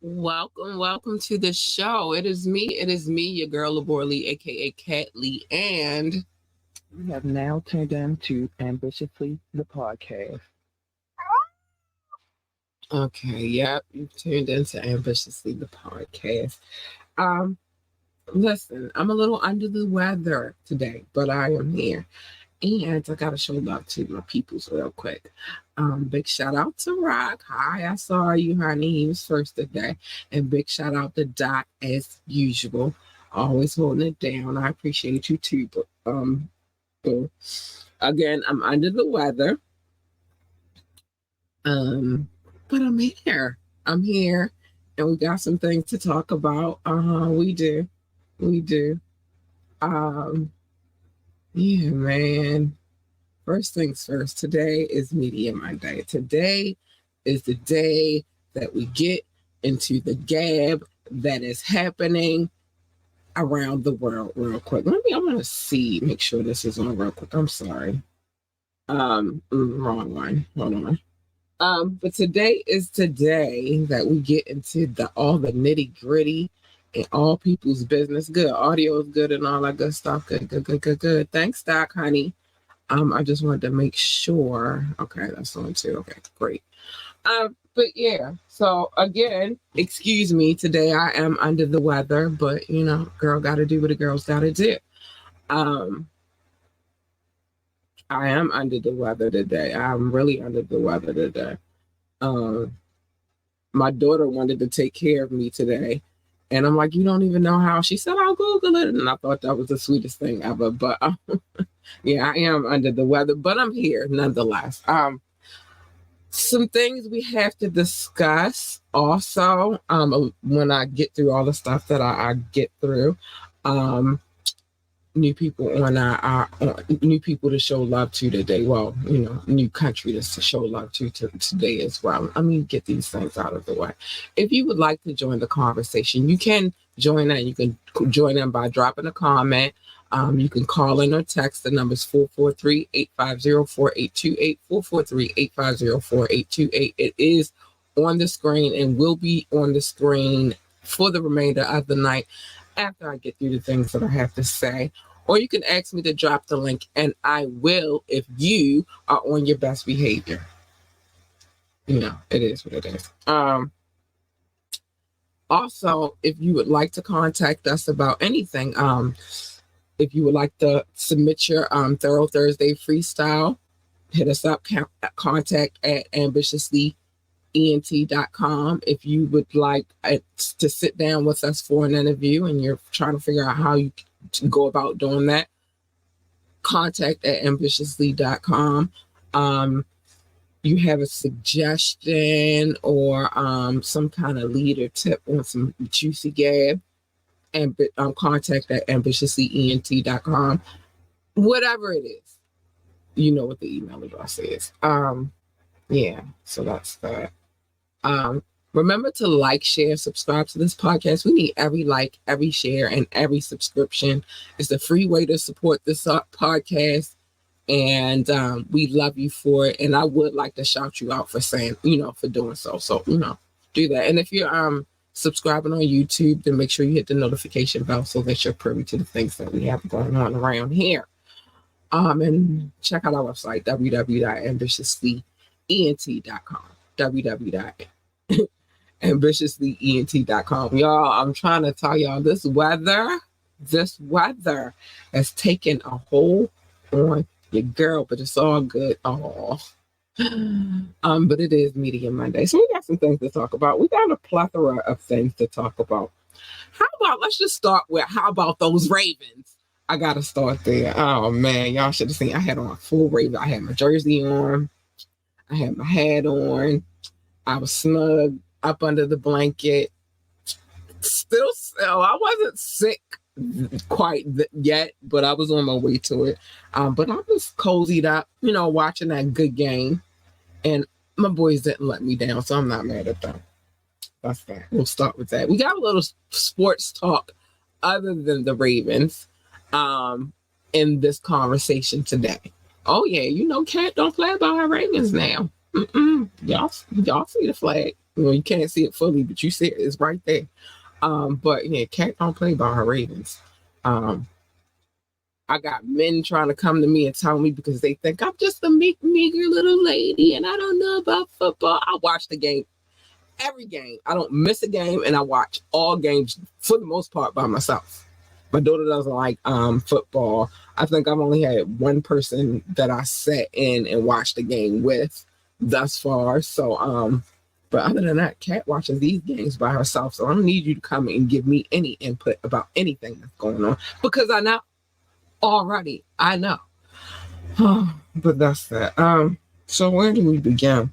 Welcome to the show. It is me, your girl Labor Lee, aka Cat Lee, and We have now turned into Ambitiously the podcast. yep, you've tuned into Ambitiously the podcast. Um, Listen, I'm a little under the weather today, but I am here. And I gotta show love to my peoples real quick. Big shout out to Rock. Hi, I saw you, honey. He was first today. And big shout out to Dot as usual. Always holding it down. I appreciate you too. But boo. Again, I'm under the weather. But I'm here. I'm here. And we got some things to talk about. We do. We do. Um, yeah, man. First things first, today is Media Monday. Today is the day that we get into the gab that is happening around the world real quick. I want to see, make sure this is on real quick. I'm sorry. Wrong one. Hold on. But today is today that we get into all the nitty gritty and all people's business. Good. Audio is good and all that good stuff. Good. Thanks, Doc, honey. I just wanted to make sure. Okay, that's on too. Okay, great. But yeah, so again, excuse me, today I am under the weather, but girl gotta do what a girl's gotta do. I am under the weather today. I'm really under the weather today. My daughter wanted to take care of me today. And I'm like, you don't even know how. She said, I'll Google it. And I thought that was the sweetest thing ever. But yeah, I am under the weather, but I'm here nonetheless. Some things we have to discuss also when I get through all the stuff that I get through. New people new people to show love to today. Well, new country to show love to today as well. Let me get these things out of the way. If you would like to join the conversation, you can join in. You can join in by dropping a comment. You can call in or text. The number is 443-850-4828, 443-850-4828. It is on the screen and will be on the screen for the remainder of the night after I get through the things that I have to say. Or you can ask me to drop the link, and I will if you are on your best behavior. It is what it is. Also, if you would like to contact us about anything, if you would like to submit your Thorough Thursday freestyle, hit us up, contact at ambitiouslyent.com. If you would like to sit down with us for an interview and you're trying to figure out how you can go about doing that, contact at ambitiously.com. You have a suggestion or some kind of lead or tip on some juicy gab, and contact at ambitiouslyent.com. Whatever it is, you know what the email address is. Yeah, so that's that. Remember to like, share, subscribe to this podcast. We need every like, every share, and every subscription. It's a free way to support this podcast, and we love you for it. And I would like to shout you out for saying, for doing so. So, do that. And if you're subscribing on YouTube, then make sure you hit the notification bell so that you're privy to the things that we have going on around here. And check out our website, www.ambitiouslyent.com. www.ambitiouslyent.com. Y'all, I'm trying to tell y'all, this weather has taken a hold on your girl, but it's all good. Oh. But it is Media Monday, so we got some things to talk about. We got a plethora of things to talk about. Let's just start with, how about those Ravens? I gotta start there. Oh man, y'all should have seen. I had on a full Raven. I had my jersey on. I had my hat on. I was snug up under the blanket. Still, I wasn't sick quite yet, but I was on my way to it. But I was cozied up, watching that good game. And my boys didn't let me down, so I'm not mad at them. That's that. We'll start with that. We got a little sports talk other than the Ravens in this conversation today. Oh, yeah, Cat don't play about her Ravens now. Y'all see the flag. Well, you can't see it fully, but you see it. It's right there. But yeah, Cat don't play by her Ravens. Um, I got men trying to come to me and tell me because they think I'm just a meager little lady and I don't know about football. I watch the game, every game. I don't miss a game, and I watch all games for the most part by myself. My daughter doesn't like football. I think I've only had one person that I sat in and watched the game with thus far. So but other than that, Kat watches these games by herself. So I don't need you to come and give me any input about anything that's going on because I know already. I know. But that's that. So where do we begin?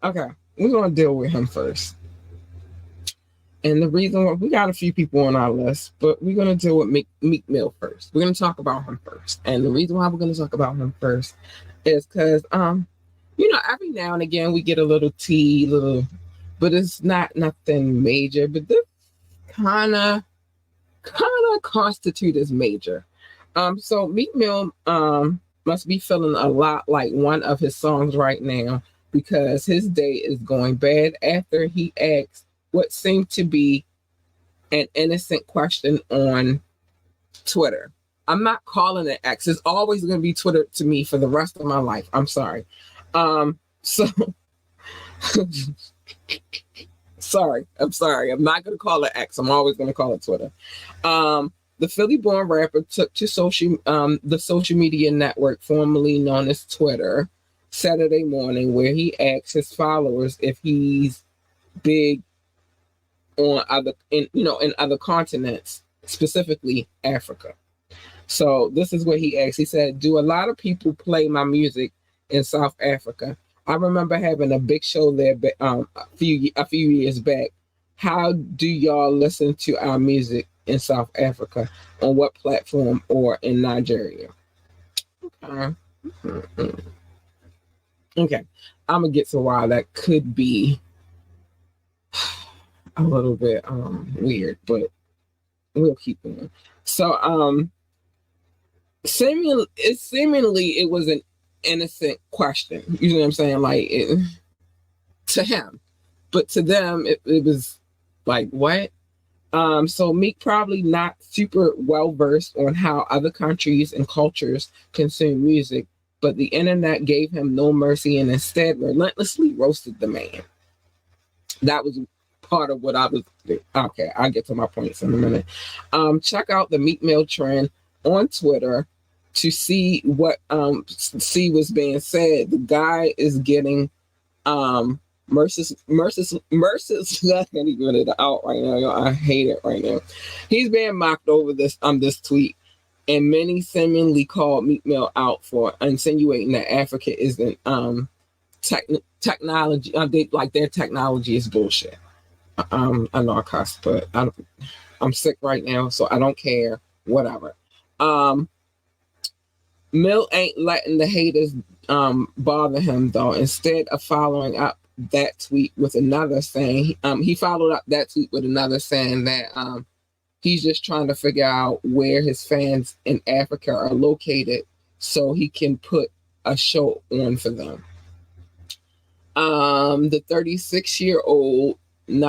Okay, we're gonna deal with him first. And the reason why we got a few people on our list, but we're gonna deal with Meek Mill first. We're gonna talk about him first. And the reason why we're gonna talk about him first is because every now and again we get a little tea, but it's not nothing major. But this kinda constitute as major. So Meek Mill must be feeling a lot like one of his songs right now because his day is going bad after he asked what seemed to be an innocent question on Twitter. I'm not calling it X. It's always going to be Twitter to me for the rest of my life. I'm sorry. So sorry. I'm sorry. I'm not going to call it X. I'm always going to call it Twitter. The Philly-born rapper took to the social media network formerly known as Twitter Saturday morning, where he asked his followers if he's big on in other continents, specifically Africa. So this is what he asked. He said, "Do a lot of people play my music in South Africa? I remember having a big show there a few years back. How do y'all listen to our music in South Africa? On what platform or in Nigeria?" Okay. Okay. I'm gonna get to why that could be a little bit weird, but we'll keep going. So seemingly it was an innocent question. You know what I'm saying? Like to him, but to them it was like what? So Meek probably not super well versed on how other countries and cultures consume music, but the internet gave him no mercy and instead relentlessly roasted the man. That was part of what I was. Okay, I'll get to my points in a minute. Check out the Meek Mill trend on Twitter to see what was being said. The guy is getting merciless. I can't even get it out right now. I hate it right now. He's being mocked over this tweet, and many seemingly called Meek Mill out for insinuating that Africa isn't technology. Their technology is bullshit. I know I cuss, but I'm sick right now, so I don't care. Whatever. Mill ain't letting the haters bother him though. Instead of following up that tweet with another saying, he followed up that tweet with another saying that he's just trying to figure out where his fans in Africa are located so he can put a show on for them. The 36-year-old is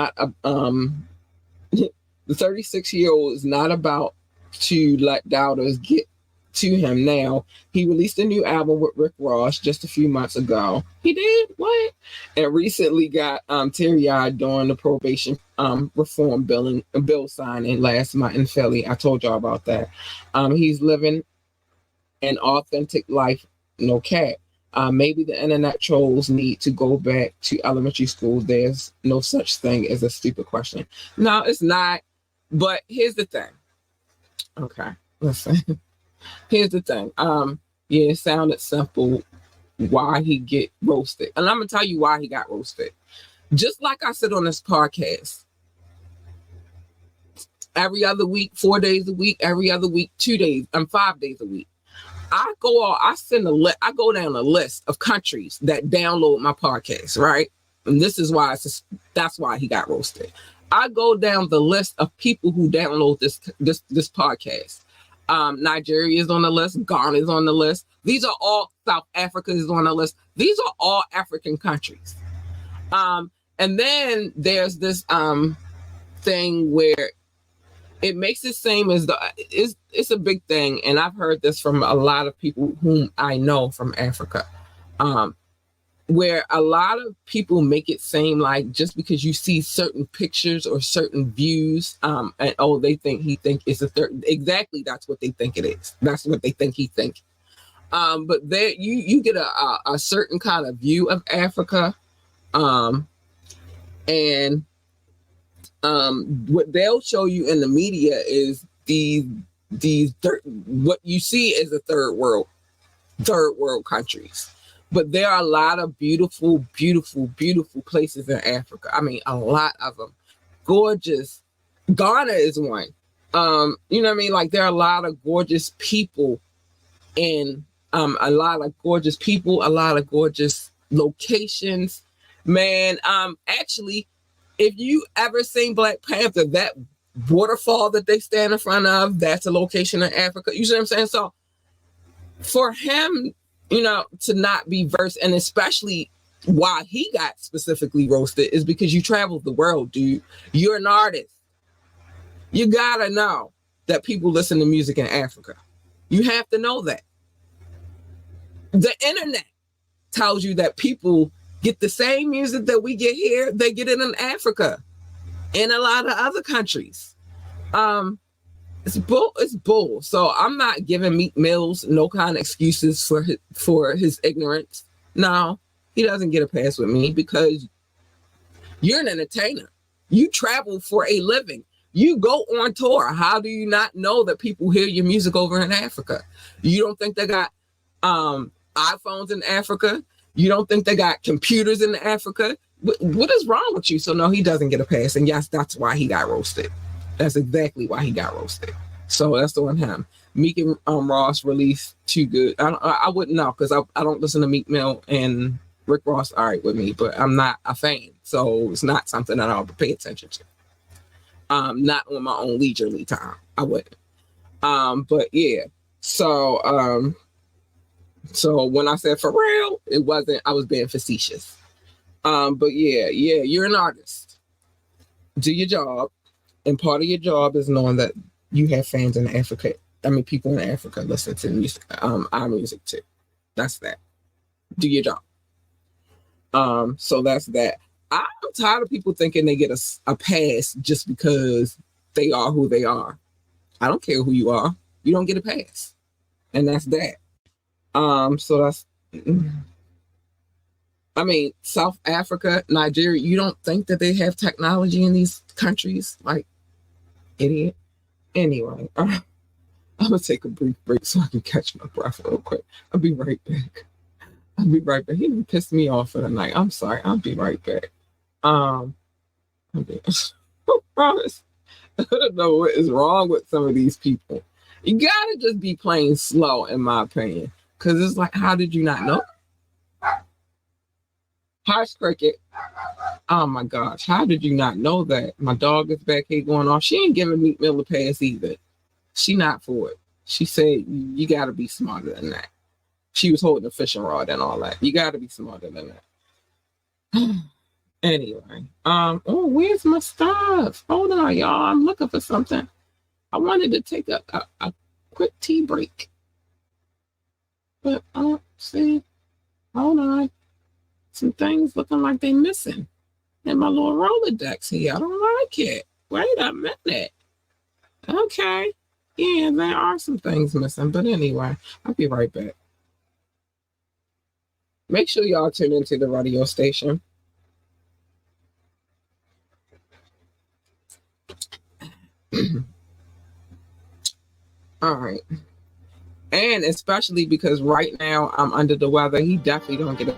not about to let doubters get to him now. He released a new album with Rick Ross just a few months ago. He did? What? And recently got teary-eyed during the probation reform bill signing last month in Philly. I told y'all about that. He's living an authentic life, no cap. Maybe the internet trolls need to go back to elementary school. There's no such thing as a stupid question. No, it's not. But here's the thing. Okay, listen. Here's the thing. It sounded simple why he get roasted. And I'm going to tell you why he got roasted. Just like I said on this podcast, every other week, 4 days a week, every other week, 2 days, 5 days a week. I go down a list of countries that download my podcast, right? And this is why that's why he got roasted. I go down the list of people who download this podcast. Nigeria is on the list. Ghana is on the list. These are all South Africa is on the list. These are all African countries. And then there's this thing where it makes it seem as though it's a big thing, and I've heard this from a lot of people whom I know from Africa, where a lot of people make it seem like just because you see certain pictures or certain views, and they think it's a third. Exactly, that's what they think it is. That's what they think he thinks. But there you get a certain kind of view of Africa, and what they'll show you in the media is what you see is the third world countries. But there are a lot of beautiful, beautiful, beautiful places in Africa. I mean, a lot of them. Gorgeous. Ghana is one. You know what I mean? Like, there are a lot of gorgeous people in a lot of gorgeous locations. Man, actually, if you ever seen Black Panther, that waterfall that they stand in front of, that's a location in Africa. You see what I'm saying? So for him, to not be versed, and especially why he got specifically roasted, is because you traveled the world, dude. You're an artist. You gotta know that people listen to music in Africa. You have to know that. The internet tells you that people get the same music that we get here, they get it in Africa, in a lot of other countries. It's bull. So I'm not giving Meek Mills no kind of excuses for his ignorance. No, he doesn't get a pass with me because you're an entertainer. You travel for a living. You go on tour. How do you not know that people hear your music over in Africa? You don't think they got iPhones in Africa? You don't think they got computers in Africa? What is wrong with you? So no, he doesn't get a pass. And yes, that's why he got roasted. That's exactly why he got roasted. So that's on him. Meek and Ross released Too Good. I wouldn't know because I don't listen to Meek Mill, and Rick Ross all right with me, but I'm not a fan. So it's not something that I'll pay attention to. Not on my own leisurely time. I wouldn't. But yeah. So when I said for real, it wasn't, I was being facetious. But yeah, you're an artist. Do your job. And part of your job is knowing that you have fans in Africa. I mean, people in Africa listen to music, our music too. That's that. Do your job. So that's that. I'm tired of people thinking they get a pass just because they are who they are. I don't care who you are. You don't get a pass. And that's that. So that's, I mean, South Africa, Nigeria, you don't think that they have technology in these countries? Like, idiot. Anyway, I'm gonna take a brief break so I can catch my breath real quick. I'll be right back. He done pissed me off for the night. I'm sorry. I'll be right back. I promise. I don't know what is wrong with some of these people. You gotta just be plain slow, in my opinion. Because it's like, how did you not know? Hush, Cricket. Oh my gosh, how did you not know that? My dog is back here going off. She ain't giving Meek Mill a pass either. She not for it. She said, you got to be smarter than that. She was holding a fishing rod and all that. You got to be smarter than that. Anyway, where's my stuff? Hold on, y'all. I'm looking for something. I wanted to take a quick tea break. But I don't see. Hold on. Some things looking like they missing in my little Rolodex here. I don't like it. Wait a minute. Okay. Yeah, there are some things missing. But anyway, I'll be right back. Make sure y'all tune into the radio station. All right. And especially because right now I'm under the weather, he definitely don't get it.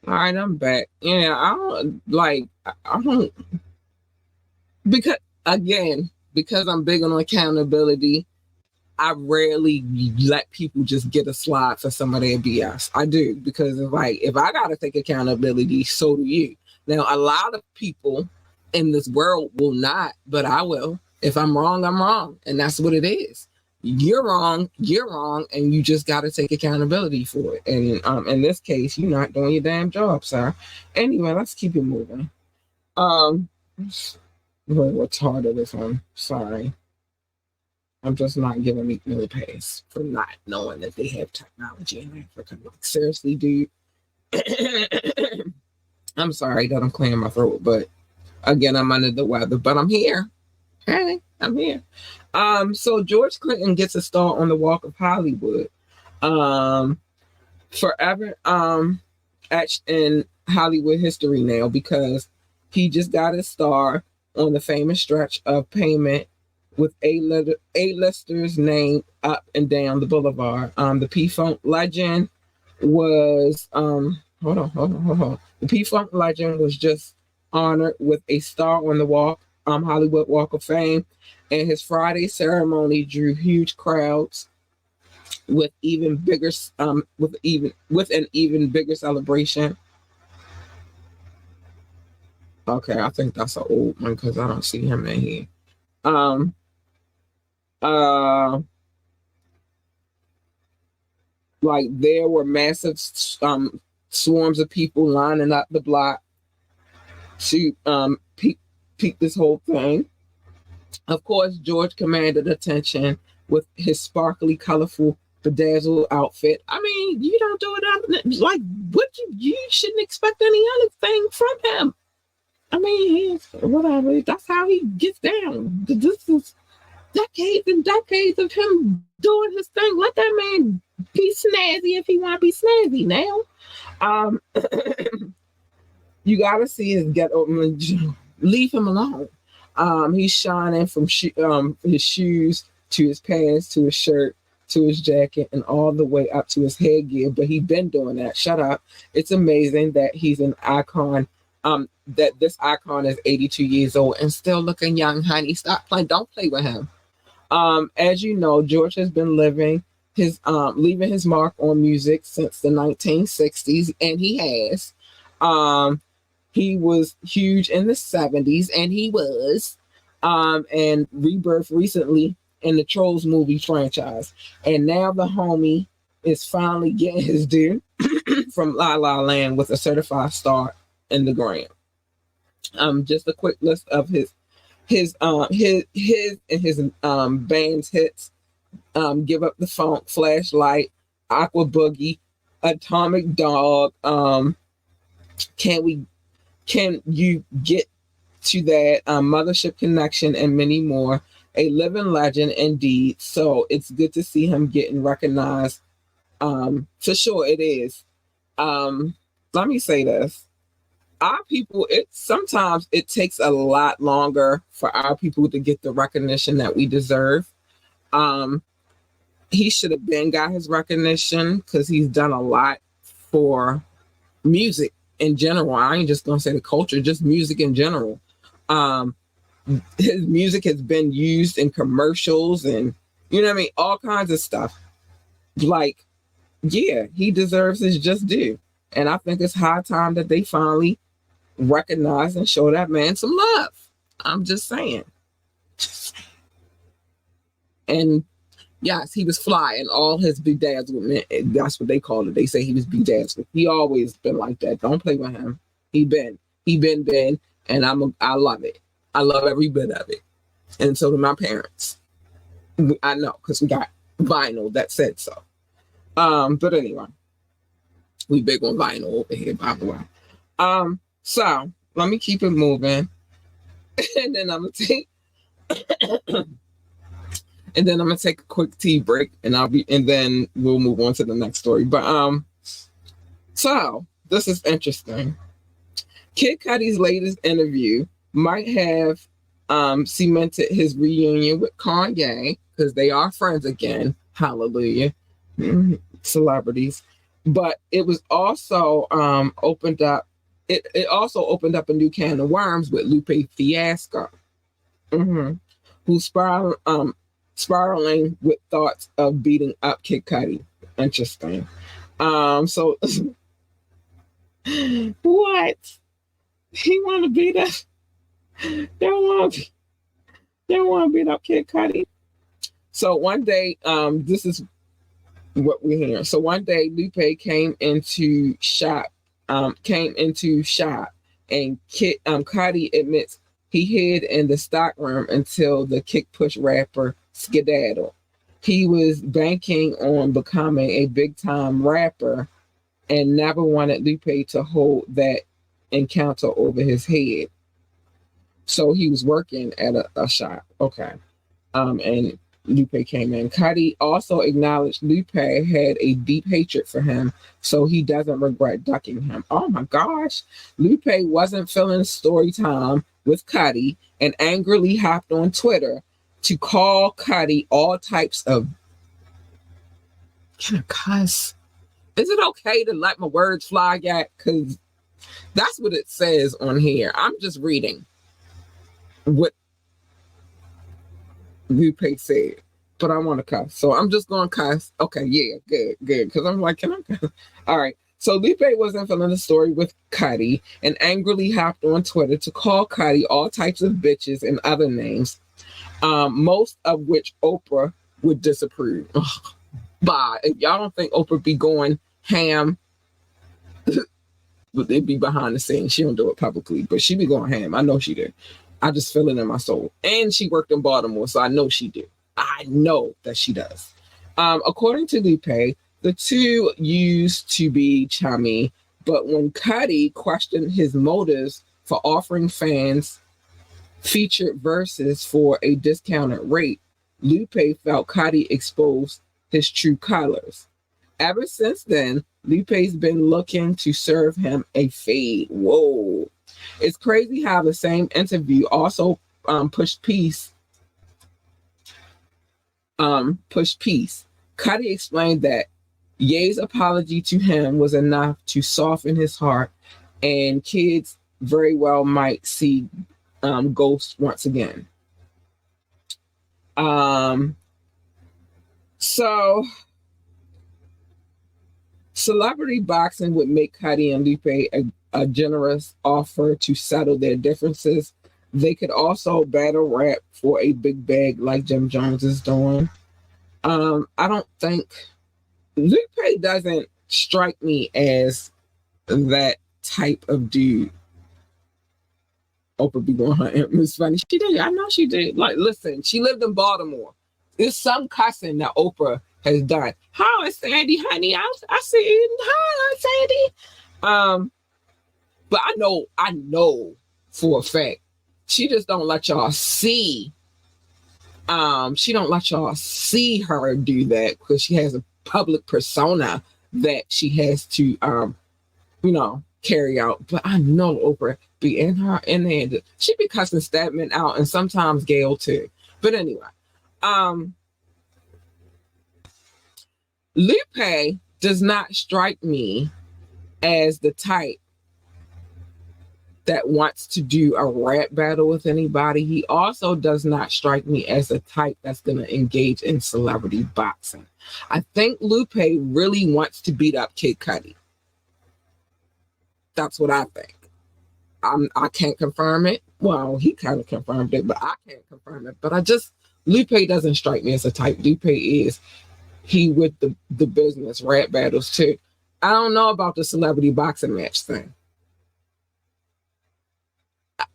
All right, I'm back. Yeah, I don't like. I don't because because I'm big on accountability. I rarely let people just get a slide for some of their BS. I do because it's like if I gotta take accountability, so do you. Now, a lot of people in this world will not, but I will. If I'm wrong, I'm wrong, and that's what it is. You're wrong, and you just gotta take accountability for it. And in this case, you're not doing your damn job, sir. Anyway, let's keep it moving. Um, what's harder this one? Sorry. I'm just not giving me no pass for not knowing that they have technology in Africa. Like, seriously, dude. I'm sorry that I'm clearing my throat, but again, I'm under the weather. But I'm here. Hey, I'm here. So George Clinton gets a star on the Walk of Hollywood. Forever etched in Hollywood history now because he just got a star on the famous stretch of pavement with A-listers named up and down the boulevard. The P-Funk legend was hold on. The P-Funk legend was just honored with a star on the Hollywood Walk of Fame, and his Friday ceremony drew huge crowds with even bigger with an even bigger celebration. Okay, I think that's an old one because I don't see him in here. Like there were massive swarms of people lining up the block to peek this whole thing. Of course, George commanded attention with his sparkly, colorful, bedazzled outfit. I mean, you don't do it like what you shouldn't expect any other thing from him. I mean, whatever. That's how he gets down. This is decades and decades of him doing his thing. Let that man be snazzy if he want to be snazzy now. You gotta see his ghetto. Leave him alone. He's shining from his shoes to his pants to his shirt to his jacket and all the way up to his headgear. But he's been doing that. Shut up. It's amazing that he's an icon. That this icon is 82 years old and still looking young, honey. Stop playing. Don't play with him. As you know, George has been leaving his mark on music since the 1960s, and he has. He was huge in the 70s, and and rebirth recently in the Trolls movie franchise. And now the homie is finally getting his due from La La Land with a certified star in the Gram. Just a quick list of his band's hits: Give Up the Funk, Flashlight, Aqua Boogie, Atomic Dog, Can You Get to That, Mothership Connection, and many more. A living legend indeed. So it's good to see him getting recognized. For sure it is. Let me say this. Our people, sometimes it takes a lot longer for our people to get the recognition that we deserve. He should have got his recognition because he's done a lot for music in general. I ain't just gonna say the culture, just music in general. His music has been used in commercials and you know what I mean, all kinds of stuff. Like, yeah, he deserves his just due. And I think it's high time that they finally recognize and show that man some love. I'm just saying. And yes, he was fly and all his bedazzlement. That's what they call it. They say he was bedazzled. He always been like that. Don't play with him. He been, and I love it. I love every bit of it. And so do my parents. I know, because we got vinyl that said so. But anyway, we big on vinyl over here, by the way. So let me keep it moving. And then I'm gonna take a quick tea break and then we'll move on to the next story. But so this is interesting. Kid Cudi's latest interview might have cemented his reunion with Kanye because they are friends again. Hallelujah. Celebrities. but it was also opened up. It also opened up a new can of worms with Lupe Fiasco, who's spiraling with thoughts of beating up Kid Cudi. Interesting. So what? He want to beat up? They want to beat up Kid Cudi. So one day, this is what we're hearing. So one day, Lupe came into shop, and Cudi admits he hid in the stock room until the Kick Push rapper skedaddled. He was banking on becoming a big time rapper and never wanted Lupe to hold that encounter over his head. So he was working at a shop. Okay. And Lupe came in. Cudi also acknowledged Lupe had a deep hatred for him, so he doesn't regret ducking him. Oh my gosh. Lupe wasn't feeling story time with Cudi and angrily hopped on Twitter to call Cudi all types of... Can I cuss? Is it okay to let my words fly yet? Because that's what it says on here. I'm just reading what Lupe said, but I want to cuss. So I'm just going to cuss. Okay, yeah, good. Because I'm like, can I cuss? All right. So Lupe wasn't feeling the story with Cudi and angrily hopped on Twitter to call Cudi all types of bitches and other names, most of which Oprah would disapprove. Ugh. Bye. If y'all don't think Oprah be going ham, but it'd be behind the scenes. She don't do it publicly, but she be going ham. I know she did. I just feel it in my soul. And she worked in Baltimore, so I know she did. I know that she does. According to Lupe, the two used to be chummy, but when Cudi questioned his motives for offering fans featured verses for a discounted rate, Lupe felt Cudi exposed his true colors. Ever since then, Lupe's been looking to serve him a fade. Whoa. It's crazy how the same interview also pushed peace. Cudi explained that Ye's apology to him was enough to soften his heart, and kids very well might see ghosts once again. So celebrity boxing would make Cudi and Lupe a generous offer to settle their differences. They could also battle rap for a big bag like Jim Jones is doing. I don't think Lupe doesn't strike me as that type of dude. Oprah be going her. It's funny. She did. I know she did. Like, listen, she lived in Baltimore. There's some cussing that Oprah has done. How is Sandy, honey? I see you. Hi, Sandy. But I know for a fact, she just don't let y'all see. She don't let y'all see her do that because she has a public persona that she has to, carry out. But I know Oprah be in there. She be cussing Stedman out and sometimes Gail too. But anyway, Lupe does not strike me as the type that wants to do a rap battle with anybody. He also does not strike me as a type that's going to engage in celebrity boxing. I think Lupe really wants to beat up Kid Cudi. That's what I think. I can't confirm it. Well, he kind of confirmed it, but I can't confirm it. But Lupe doesn't strike me as a type. Lupe is with the business rap battles too. I don't know about the celebrity boxing match thing.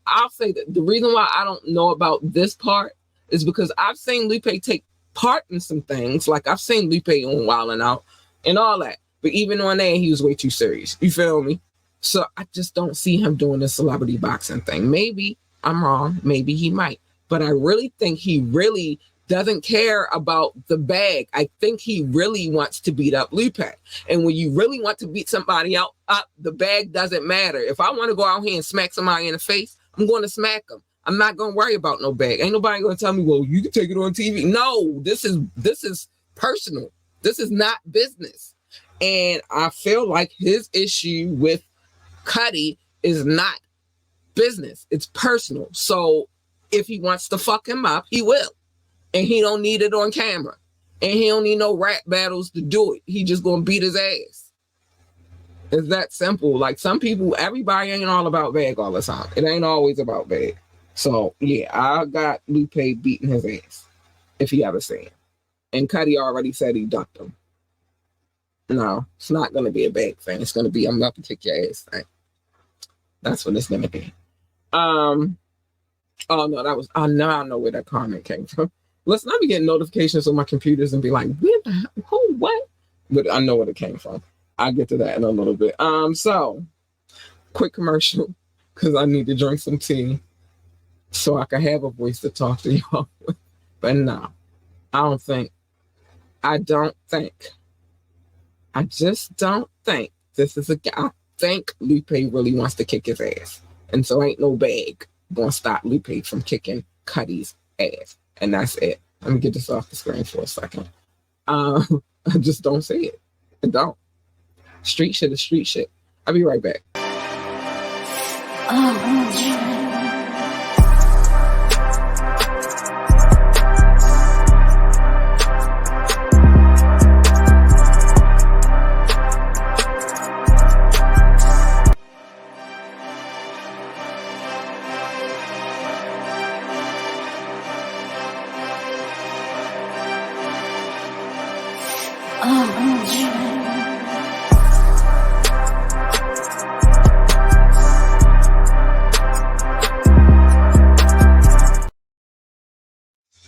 I'll say that the reason why I don't know about this part is because I've seen Lupe take part in some things. Like I've seen Lupe on Wild 'N Out and all that. But even on there, he was way too serious. You feel me? So I just don't see him doing the celebrity boxing thing. Maybe I'm wrong. Maybe he might. But I really think he really doesn't care about the bag. I think he really wants to beat up Lupe. And when you really want to beat somebody up, the bag doesn't matter. If I want to go out here and smack somebody in the face, I'm going to smack them. I'm not going to worry about no bag. Ain't nobody going to tell me, well, you can take it on TV. No, this is personal. This is not business. And I feel like his issue with Cudi is not business, it's personal. So if he wants to fuck him up, he will. And he don't need it on camera. And he don't need no rap battles to do it. He just gonna beat his ass. It's that simple. Like some people, everybody ain't all about bag all the time. It ain't always about bag. So yeah, I got Lupe beating his ass if he ever seen him. And Cudi already said he ducked him. No, it's not gonna be a bag thing. It's gonna be I'm about to kick your ass thing. That's what it's gonna be. Oh no, that was I know where that comment came from. Let's not be getting notifications on my computers and be like, where the hell, who, what? But I know where it came from. I'll get to that in a little bit. So quick commercial because I need to drink some tea so I can have a voice to talk to y'all with. But no, I just don't think this is a guy. I think Lupe really wants to kick his ass. And so ain't no bag gonna stop Lupe from kicking Cudi's ass. And that's it. Let me get this off the screen for a second. I just don't say it. I don't. Street shit is street shit. I'll be right back.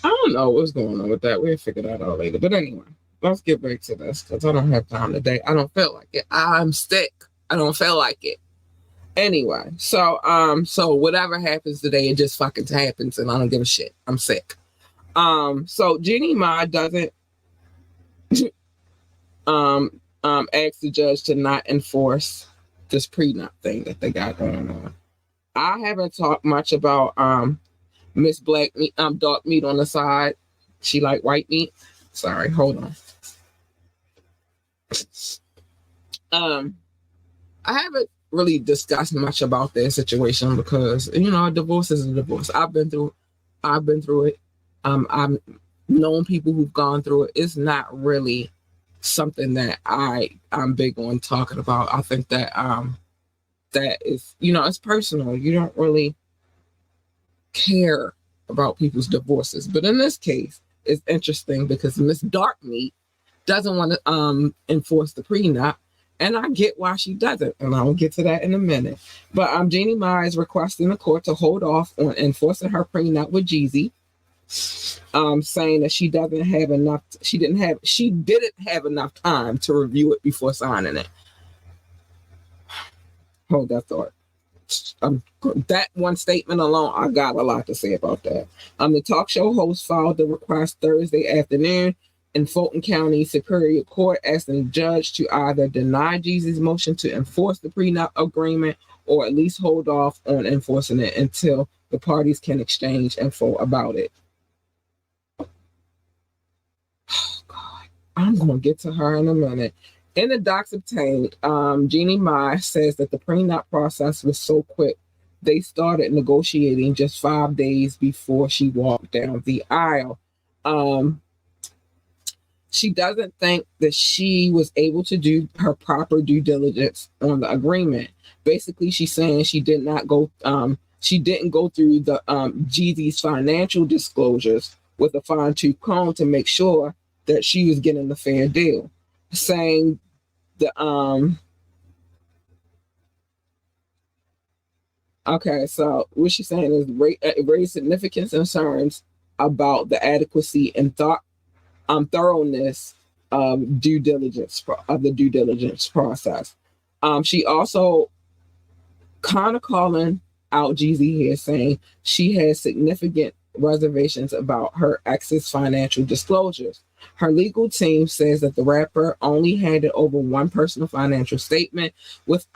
I don't know what's going on with that. We'll figure that out later. But anyway, let's get back to this because I don't have time today. I don't feel like it. I'm sick. I don't feel like it. Anyway, so whatever happens today, it just fucking happens, and I don't give a shit. I'm sick. So Jeannie Mai doesn't ask the judge to not enforce this prenup thing that they got going on. I haven't talked much about Miss Black Meat, dark meat on the side. She like white meat. Sorry, hold on. I haven't really discussed much about their situation because a divorce is a divorce. I've been through it. I've known people who've gone through it. It's not really something that I'm big on talking about. I think that that is it's personal. You don't really care about people's divorces, but in this case, it's interesting because Miss Dark Meat doesn't want to enforce the prenup. And I get why she doesn't, and I'll get to that in a minute. But Jeannie Mai is requesting the court to hold off on enforcing her prenup with Jeezy, saying that she didn't have enough time to review it before signing it. Hold that thought. That one statement alone, I got a lot to say about that. The talk show host filed the request Thursday afternoon in Fulton County Superior Court, asking the judge to either deny Jeezy's motion to enforce the prenup agreement or at least hold off on enforcing it until the parties can exchange info about it. Oh, God. I'm going to get to her in a minute. In the docs obtained, Jeannie Mai says that the prenup process was so quick, they started negotiating just 5 days before she walked down the aisle. She doesn't think that she was able to do her proper due diligence on the agreement. Basically, she's saying she didn't go through the Jeezy's financial disclosures with a fine-tooth comb to make sure that she was getting the fair deal. Saying the okay, so what she's saying is raised significant concerns about the adequacy and thoroughness of the due diligence process. She also kind of calling out Jeezy here, saying she has significant reservations about her ex's financial disclosures. Her legal team says that the rapper only handed over one personal financial statement with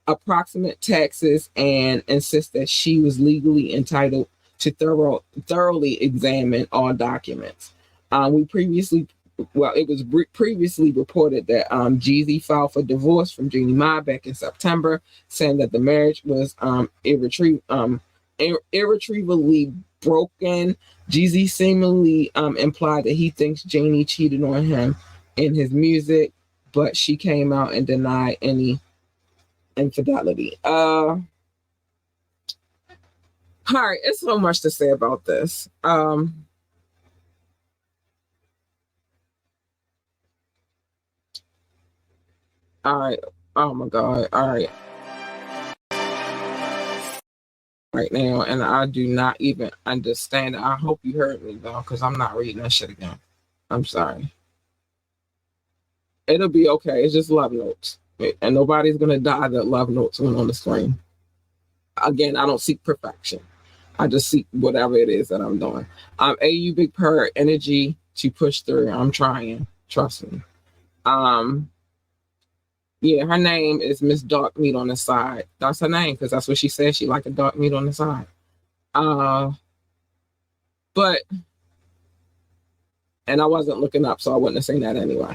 approximate taxes and insists that she was legally entitled to thoroughly examine all documents. We previously well, it was previously reported that Jeezy filed for divorce from Jeannie Mai back in September, saying that the marriage was irretrievably broken. Jeezy seemingly implied that he thinks Jeannie cheated on him in his music, but she came out and denied any infidelity. All right, it's so much to say about this. All right. Oh my God. All right. Right now, and I do not even understand it. I hope you heard me though, because I'm not reading that shit again. I'm sorry. It'll be okay. It's just love notes. And nobody's gonna die that love notes went on the screen. Again, I don't seek perfection. I just seek whatever it is that I'm doing. AU Big Purr energy to push through. I'm trying. Trust me. Yeah, her name is Miss Dark Meat on the Side. That's her name because that's what she said. She liked a dark meat on the side. But, and I wasn't looking up, so I wouldn't have seen that anyway.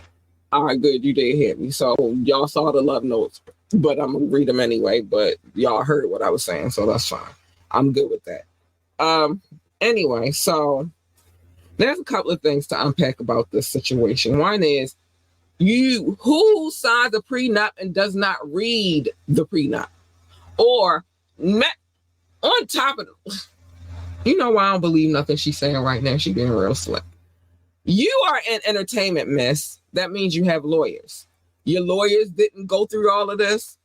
All right, good. You did hear me. So y'all saw the love notes, but I'm going to read them anyway. But y'all heard what I was saying, so that's fine. I'm good with that. Anyway, so there's a couple of things to unpack about this situation. One is, who signs a prenup and does not read the prenup? Or on top of it, you know why I don't believe nothing she's saying right now. She's being real slick. You are in entertainment, miss. That means you have lawyers. Your lawyers didn't go through all of this.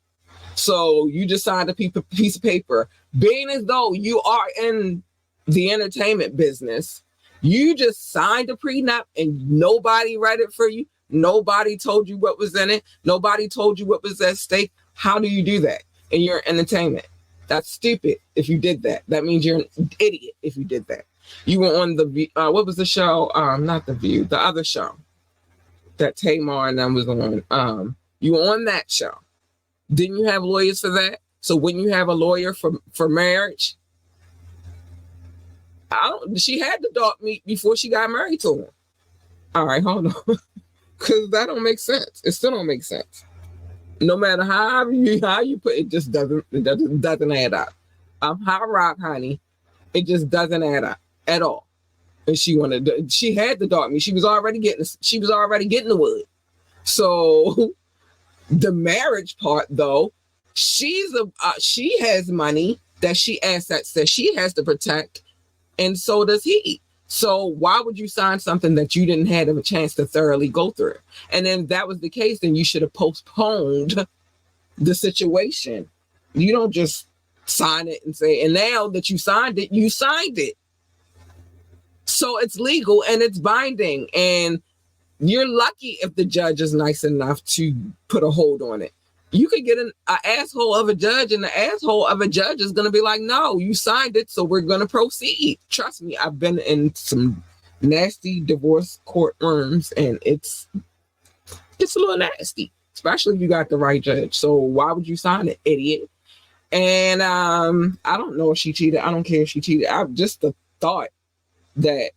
So you just signed a piece of paper. Being as though you are in the entertainment business, you just signed a prenup and nobody read it for you. Nobody told you what was in it. Nobody told you what was at stake. How do you do that in your entertainment? That's stupid if you did that. That means you're an idiot if you did that. You were on the, what was the show? Not The View, the other show that Tamar and them was on. You were on that show. Didn't you have lawyers for that? So wouldn't you have a lawyer for marriage? She had the dog meat before she got married to him. All right, hold on. Because that don't make sense. It still don't make sense. No matter how you put it, just doesn't add up. High rock, honey. It just doesn't add up at all. And she had the dog meat. She was already getting the wood. So the marriage part, though, she has money assets that she has to protect, and so does he. So why would you sign something that you didn't have a chance to thoroughly go through? And then if that was the case, then you should have postponed the situation. You don't just sign it and say, and now that you signed it, you signed it. So it's legal and it's binding. And you're lucky if the judge is nice enough to put a hold on it. You could get an asshole of a judge, and the asshole of a judge is going to be like, no, you signed it, so we're going to proceed. Trust me, I've been in some nasty divorce courtrooms, and it's a little nasty, especially if you got the right judge. So why would you sign it, idiot? And I don't know if she cheated. I don't care if she cheated. I just the thought that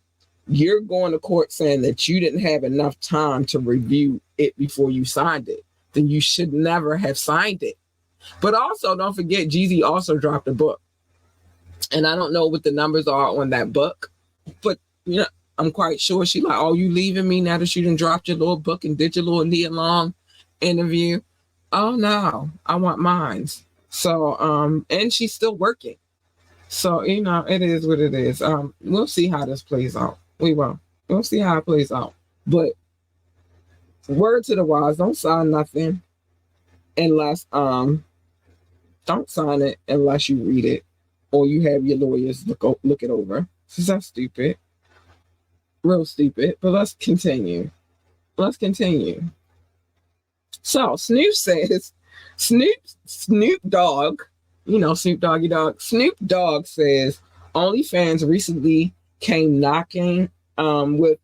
you're going to court saying that you didn't have enough time to review it before you signed it, then you should never have signed it. But also, don't forget, Jeezy also dropped a book. And I don't know what the numbers are on that book, but I'm quite sure she like, oh, you leaving me now that you done dropped your little book and did your little Nia Long interview? Oh no, I want mine. So, and she's still working. So, it is what it is. We'll see how this plays out. We will. We'll see how it plays out. But word to the wise, don't sign nothing unless don't sign it unless you read it or you have your lawyers look it over. Because that's stupid. Real stupid. But let's continue. So Snoop says, Snoop Dogg, Snoop Doggy Dogg. Snoop Dogg says OnlyFans recently came knocking with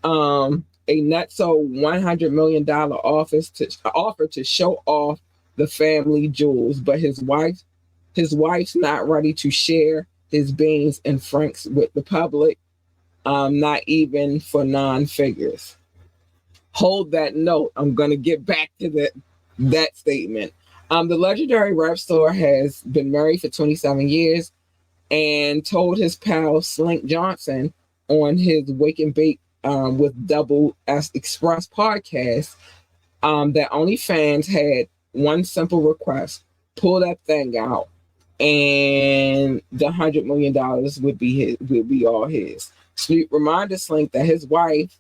a nutso $100 million offer to show off the family jewels, but his wife's not ready to share his beans and francs with the public, not even for non-figures. hold that note. I'm gonna get back to that statement. The legendary rap star has been married for 27 years and told his pal Slink Johnson on his Wake and Bake with Double S Express podcast that OnlyFans had one simple request: pull that thing out, and the $100 million would be all his. Snoop reminded Slink that his wife,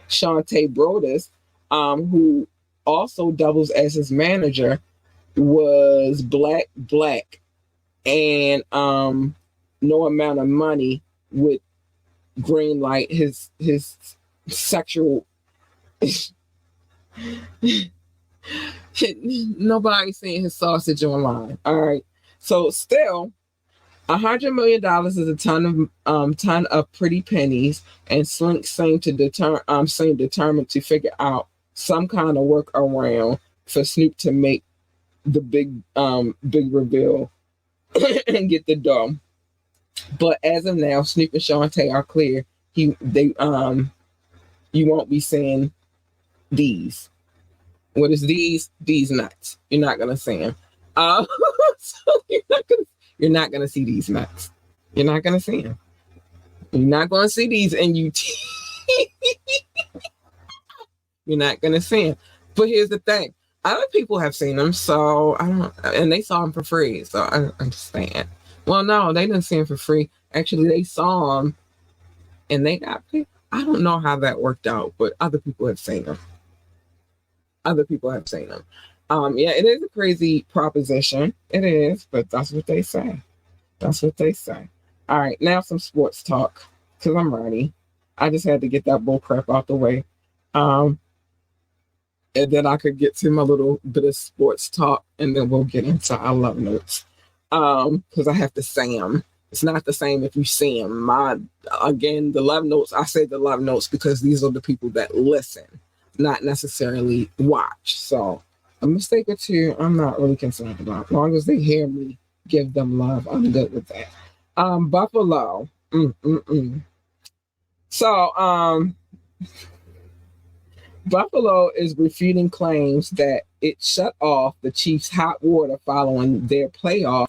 Shantae Brodus, who also doubles as his manager, was black, and no amount of money would greenlight his sexual. Nobody's seeing his sausage online. All right, so still, $100 million is a ton of pretty pennies, and Slink seemed determined to figure out some kind of workaround for Snoop to make the big reveal and get the dough. But as of now, Snoop and Shantae are clear. You won't be seeing these. What is these? These nuts. You're not gonna see them. So you're not gonna see these nuts. You're not gonna see them. You're not gonna see these, and you're not gonna see them. But here's the thing: other people have seen them, so I don't, and they saw them for free. So I understand. Well, no, they didn't see them for free. Actually, they saw them, and they got paid. I don't know how that worked out, but other people have seen them. Other people have seen them. Yeah, it is a crazy proposition. It is, but that's what they say. That's what they say. All right, now some sports talk, because I'm ready. I just had to get that bull crap out the way. And then I could get to my little bit of sports talk, and then we'll get into our love notes. Because I have to say them. It's not the same if you see them. The love notes, I say the love notes because these are the people that listen, not necessarily watch. So a mistake or two, I'm not really concerned about. As long as they hear me give them love, I'm good with that. Buffalo. So, Buffalo is refuting claims that it shut off the Chiefs' hot water following their playoff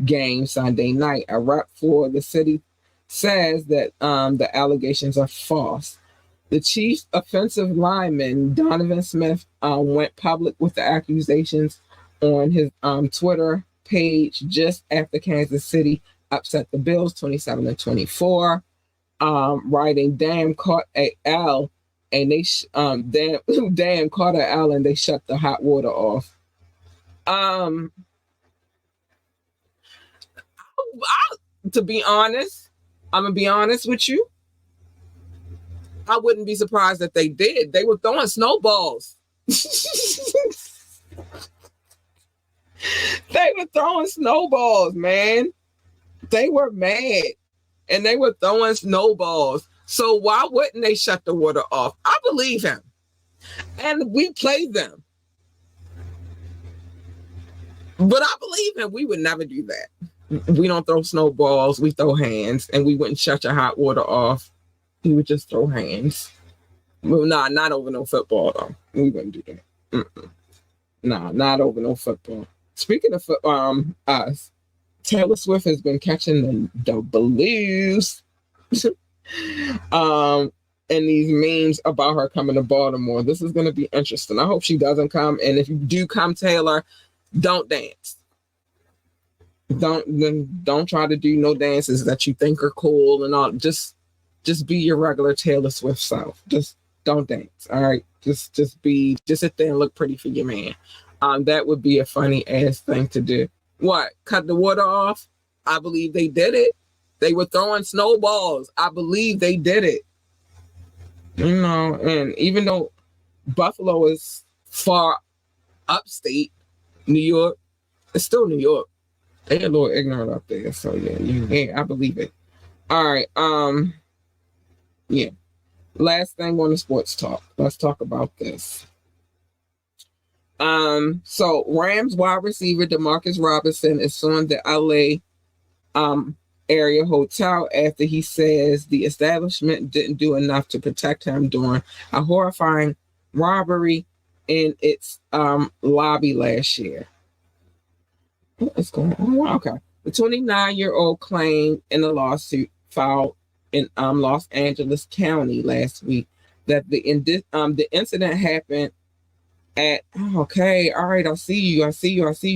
game Sunday night. A rep for the city says that the allegations are false. The Chiefs' offensive lineman, Donovan Smith, went public with the accusations on his Twitter page just after Kansas City upset the Bills 27-24, writing, "Damn, caught a L," and they damn caught a L, and they shut the hot water off. To be honest, I'm gonna be honest with you. I wouldn't be surprised if they did. They were throwing snowballs. They were throwing snowballs, man. They were mad, and they were throwing snowballs. So why wouldn't they shut the water off? I believe him, and we played them. But I believe him. We would never do that. We don't throw snowballs. We throw hands, and we wouldn't shut your hot water off. We would just throw hands. Well, nah, not over no football, though. We wouldn't do that. Nah, not over no football. Speaking of us, Taylor Swift has been catching the blues. And these memes about her coming to Baltimore. This is going to be interesting. I hope she doesn't come. And if you do come, Taylor, don't dance. Don't try to do no dances that you think are cool and all. Just be your regular Taylor Swift self. Just don't dance. All right. Just sit there and look pretty for your man. That would be a funny ass thing to do. What? Cut the water off? I believe they did it. They were throwing snowballs. I believe they did it. You know, and even though Buffalo is far upstate, New York, it's still New York. They're a little ignorant up there. So yeah, I believe it. All right. Yeah. Last thing on the sports talk. Let's talk about this. So Rams wide receiver Demarcus Robinson is suing the LA area hotel after he says the establishment didn't do enough to protect him during a horrifying robbery in its lobby last year. What is going on? Okay. The 29-year-old claimed in a lawsuit filed in Los Angeles County last week that the incident happened at okay, all right, I see you.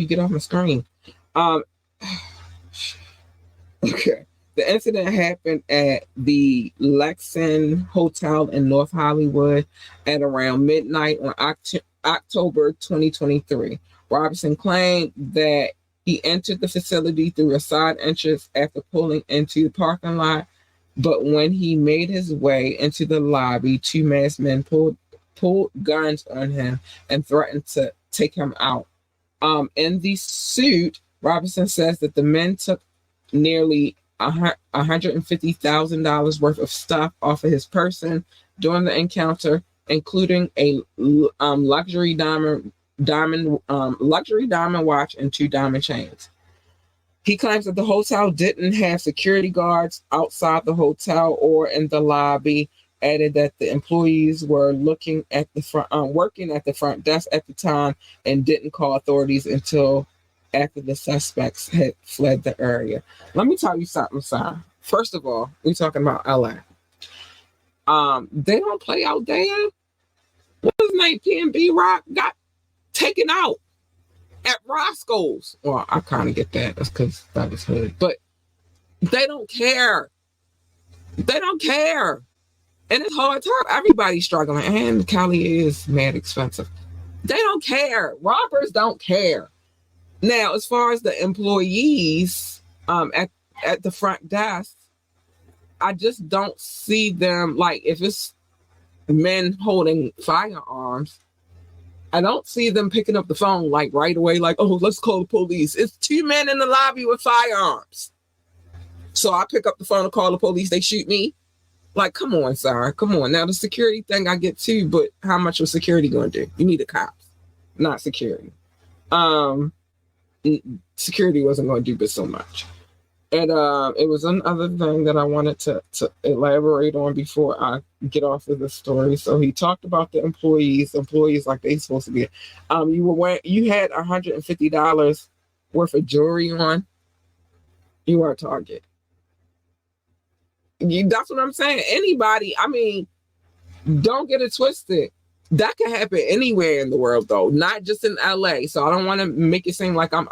Get off my screen. Okay. The incident happened at the Lexington Hotel in North Hollywood at around midnight on October 2023. Robinson claimed that he entered the facility through a side entrance after pulling into the parking lot, but when he made his way into the lobby, two masked men pulled guns on him and threatened to take him out. In the suit, Robinson says that the men took nearly $150,000 worth of stuff off of his person during the encounter, including a luxury diamond watch and 2 diamond chains. He claims that the hotel didn't have security guards outside the hotel or in the lobby. Added that the employees were working at the front desk at the time and didn't call authorities until after the suspects had fled the area. Let me tell you something, son. First of all, we're talking about LA. They don't play out there. What was his name? PNB Rock got taken out at Roscoe's. Well, I kind of get that. That's because that was hood. But they don't care. They don't care. And it's hard time. Everybody's struggling. And Cali is mad expensive. They don't care. Robbers don't care. Now, as far as the employees at the front desk, I just don't see them, like, if it's men holding firearms, I don't see them picking up the phone, like, right away, like, oh, let's call the police. It's 2 men in the lobby with firearms. So I pick up the phone and call the police. They shoot me. Like, come on, Sarah. Come on. Now, the security thing I get too, but how much was security going to do? You need the cops, not security. Security wasn't going to do but so much. And it was another thing that I wanted to elaborate on before I get off of the story. So he talked about the employees like they supposed to be. You had $150 worth of jewelry on. You are a target. That's what I'm saying. Anybody, I mean, don't get it twisted. That can happen anywhere in the world, though, not just in LA. So I don't want to make it seem like I'm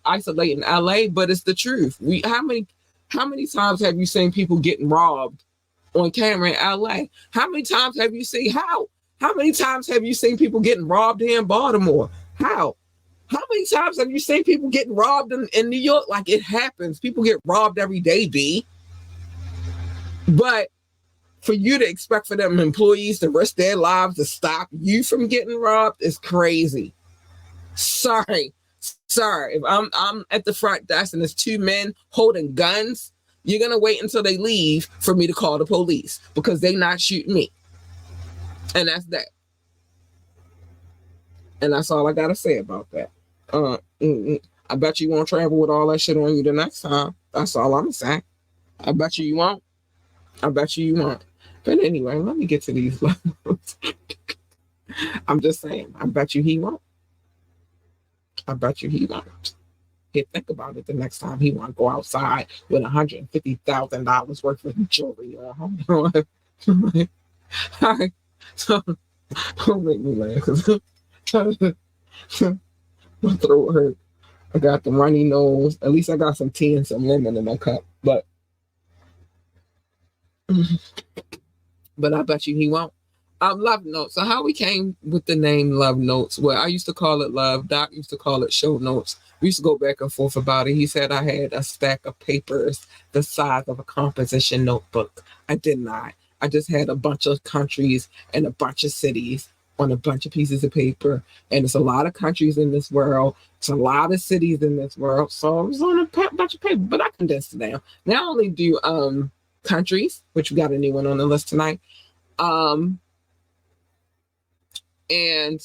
isolating LA, but it's the truth. How many times have you seen people getting robbed on camera in LA? How many times have you seen how many times have you seen people getting robbed here in Baltimore? How many times have you seen people getting robbed in New York? Like, it happens. People get robbed every day, B. But for you to expect for them employees to risk their lives to stop you from getting robbed is crazy. Sorry. If I'm at the front desk and there's 2 men holding guns, you're gonna wait until they leave for me to call the police because they not shooting me. And that's that. And that's all I gotta say about that. I bet you won't travel with all that shit on you the next time. That's all I'm saying. I bet you won't. But anyway, let me get to these levels. I'm just saying, I bet you he won't. He'll think about it the next time he want to go outside with $150,000 worth of jewelry. Hold on. All right. So, don't make me laugh because my throat hurt. I got the runny nose. At least I got some tea and some lemon in my cup. But I bet you he won't. Love Notes. So how we came with the name Love Notes? Well, I used to call it Love. Doc used to call it Show Notes. We used to go back and forth about it. He said I had a stack of papers the size of a composition notebook. I did not. I just had a bunch of countries and a bunch of cities on a bunch of pieces of paper. And it's a lot of countries in this world. It's a lot of cities in this world. So it was on a bunch of paper, but I condensed it down. Now I only do countries, which we got a new one on the list tonight. And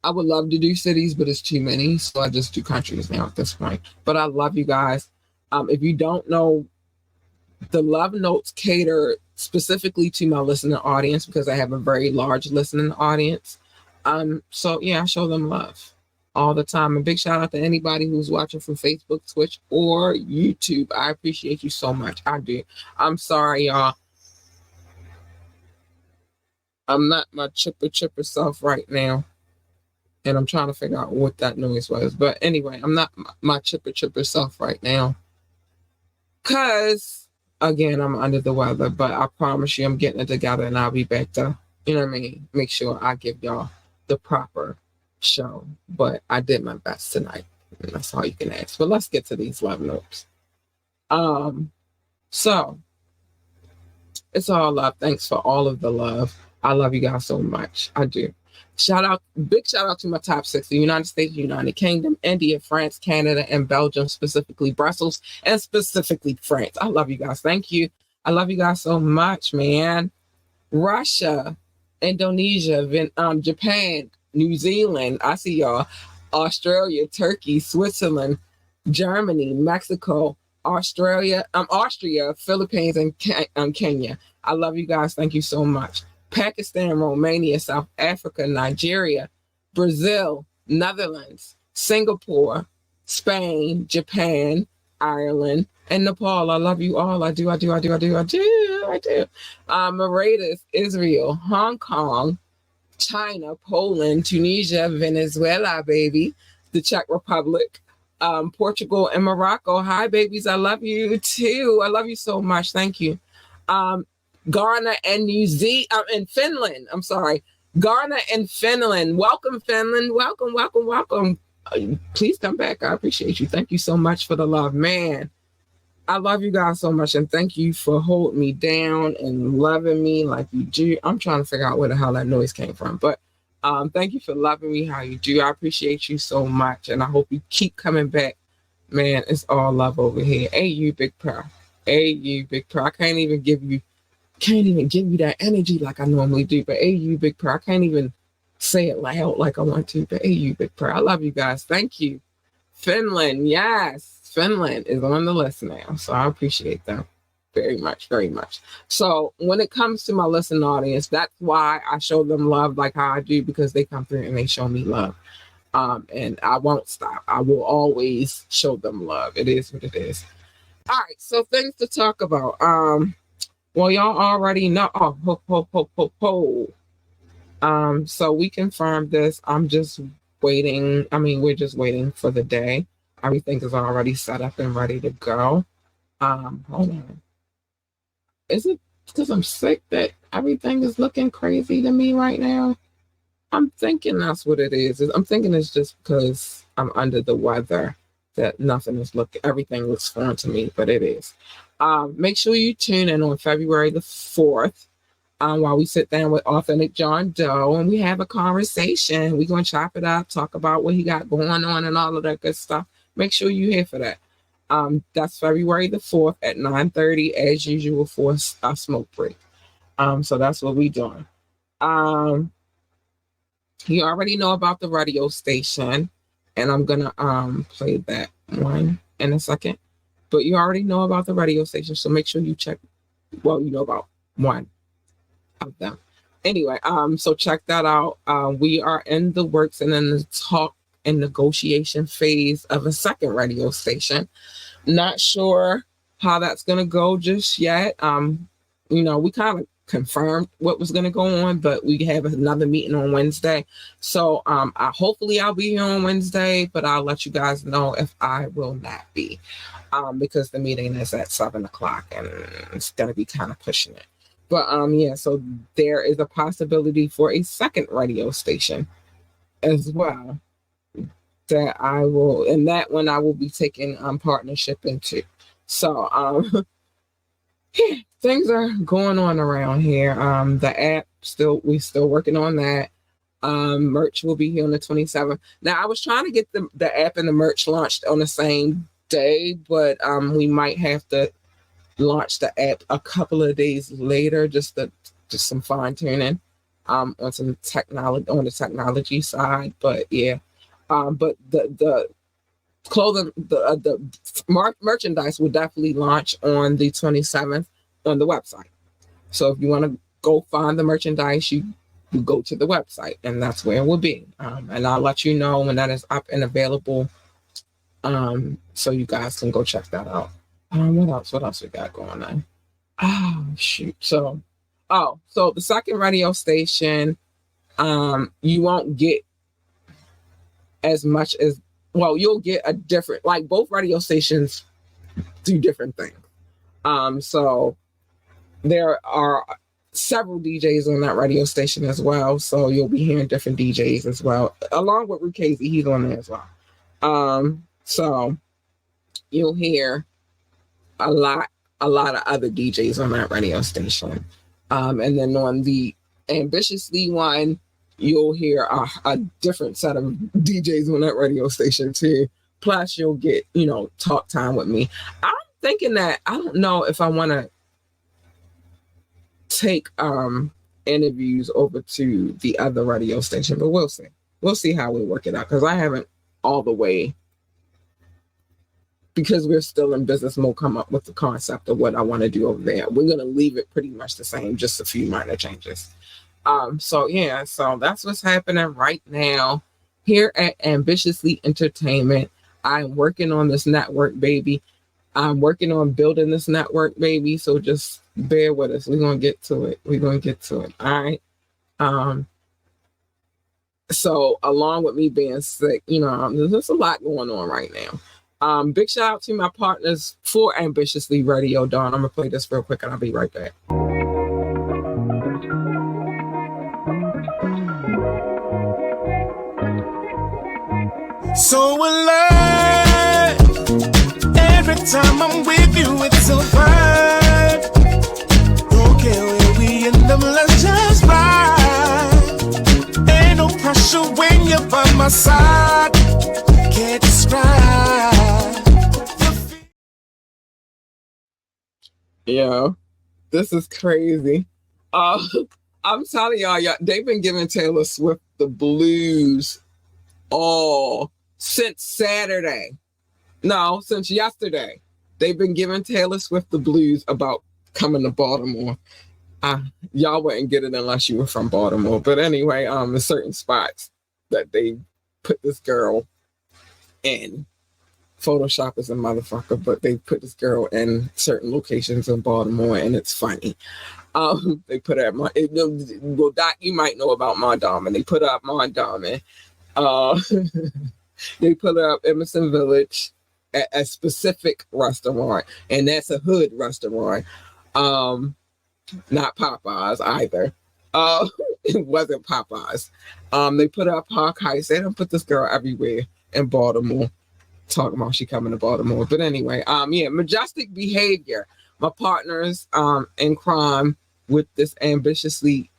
I would love to do cities, but it's too many. So I just do countries now at this point. But I love you guys. If you don't know, the Love Notes cater specifically to my listening audience because I have a very large listening audience. So yeah, I show them love all the time. A big shout out to anybody who's watching from Facebook, Twitch, or YouTube. I appreciate you so much. I do. I'm sorry, y'all. I'm not my chipper self right now. And I'm trying to figure out what that noise was. But anyway, I'm not my chipper self right now. Because, again, I'm under the weather. But I promise you, I'm getting it together and I'll be back to, you know what I mean, make sure I give y'all the proper show. But I did my best tonight. And that's all you can ask. But let's get to these love notes. So, it's all love. Thanks for all of the love. I love you guys so much. I do. Big shout out to my top 6, the United States, United Kingdom, India, France, Canada, and Belgium, specifically Brussels, and specifically France. I love you guys. Thank you. I love you guys so much, man. Russia, Indonesia, Japan, New Zealand. I see y'all. Australia, Turkey, Switzerland, Germany, Mexico, Austria, Philippines, and Kenya. I love you guys. Thank you so much. Pakistan, Romania, South Africa, Nigeria, Brazil, Netherlands, Singapore, Spain, Japan, Ireland, and Nepal. I love you all. I do. Mauritius, Israel, Hong Kong, China, Poland, Tunisia, Venezuela, baby, the Czech Republic, Portugal, and Morocco. Hi, babies. I love you too. I love you so much. Thank you. Ghana and and Finland. I'm sorry. Ghana and Finland. Welcome, Finland. Welcome. Please come back. I appreciate you. Thank you so much for the love. Man, I love you guys so much. And thank you for holding me down and loving me like you do. I'm trying to figure out where the hell that noise came from. But thank you for loving me how you do. I appreciate you so much. And I hope you keep coming back. Man, it's all love over here. Hey, you, big prayer. Hey, you, big prayer. I can't even give you that energy like I normally do. But hey, you, big prayer. I can't even say it loud like I want to. But hey, you, big prayer. I love you guys. Thank you. Finland, yes. Finland is on the list now. So I appreciate them very much, very much. So when it comes to my listening audience, that's why I show them love like how I do, because they come through and they show me love. And I won't stop. I will always show them love. It is what it is. All right. So things to talk about. Well, y'all already know. So we confirmed this. I'm just waiting. I mean, we're just waiting for the day. Everything is already set up and ready to go. Hold on. Is it because I'm sick that everything is looking crazy to me right now? I'm thinking that's what it is. I'm thinking it's just because I'm under the weather that everything looks foreign to me, but it is. Make sure you tune in on February the 4th while we sit down with Authentic John Doe and we have a conversation. We're going to chop it up, talk about what he got going on and all of that good stuff. Make sure you're here for that. That's February the 4th at 9:30 as usual for a smoke break. So that's what we're doing. You already know about the radio station, and I'm gonna play that one in a second. But you already know about the radio station, so make sure you check. Well, you know about one of them. Anyway, so check that out. We are in the works and in the talk and negotiation phase of a second radio station. Not sure how that's gonna go just yet. We kind of confirmed what was going to go on, but we have another meeting on Wednesday. So hopefully I'll be here on Wednesday, but I'll let you guys know if I will not be, because the meeting is at 7:00 and it's going to be kind of pushing it. But so there is a possibility for a second radio station as well that I will, and that one I will be taking partnership into. So things are going on around here. The app we're still working on that. Merch will be here on the 27th. Now I was trying to get the app and the merch launched on the same day, but we might have to launch the app a couple of days later, just some fine tuning on some technology on the technology side. But yeah, but the clothing, the merchandise will definitely launch on the 27th on the website. So if you want to go find the merchandise, you you go to the website, and that's where it will be. And I'll let you know when that is up and available, so you guys can go check that out. What else we got going on? Oh shoot! So the second radio station, you won't get as much as, well, you'll get a different, like, both radio stations do different things. So there are several DJs on that radio station as well. So you'll be hearing different DJs as well, along with Rukazi. He's on there as well. So you'll hear a lot of other DJs on that radio station. And then on the Ambitiously one, you'll hear a different set of DJs on that radio station too. Plus you'll get, talk time with me. I'm thinking that, I don't know if I want to take interviews over to the other radio station, but we'll see how we work it out, because I haven't all the way, because we're still in business mode, come up with the concept of what I want to do over there. We're going to leave it pretty much the same, just a few minor changes. So that's what's happening right now here at Ambitiously Entertainment. I'm working on this network, baby. I'm working on building this network, baby. So just bear with us. We're going to get to it. All right. So along with me being sick, there's a lot going on right now. Big shout out to my partners for Ambitiously Radio. Dawn, I'm going to play this real quick and I'll be right back. So alive, every time I'm with you, it's a vibe. Don't care where we end up, let's just ride. Ain't no pressure when you're by my side. Can't describe. Yeah, this is crazy. I'm telling y'all, they've been giving Taylor Swift the blues all since Saturday. No, since yesterday. They've been giving Taylor Swift the blues about coming to Baltimore. Y'all wouldn't get it unless you were from Baltimore. But anyway, there's certain spots that they put this girl in. Photoshop is a motherfucker, but they put this girl in certain locations in Baltimore, and it's funny. They put her at Doc, you might know about Mondawmin. They put her up Mondawmin. They put her up Emerson Village at a specific restaurant, and that's a hood restaurant. Not Popeyes either. It wasn't Popeyes. They put her up Park Heights. They don't put this girl everywhere in Baltimore. Talking about she coming to Baltimore. But anyway, Majestic Behavior. My partners in crime with this Ambitiously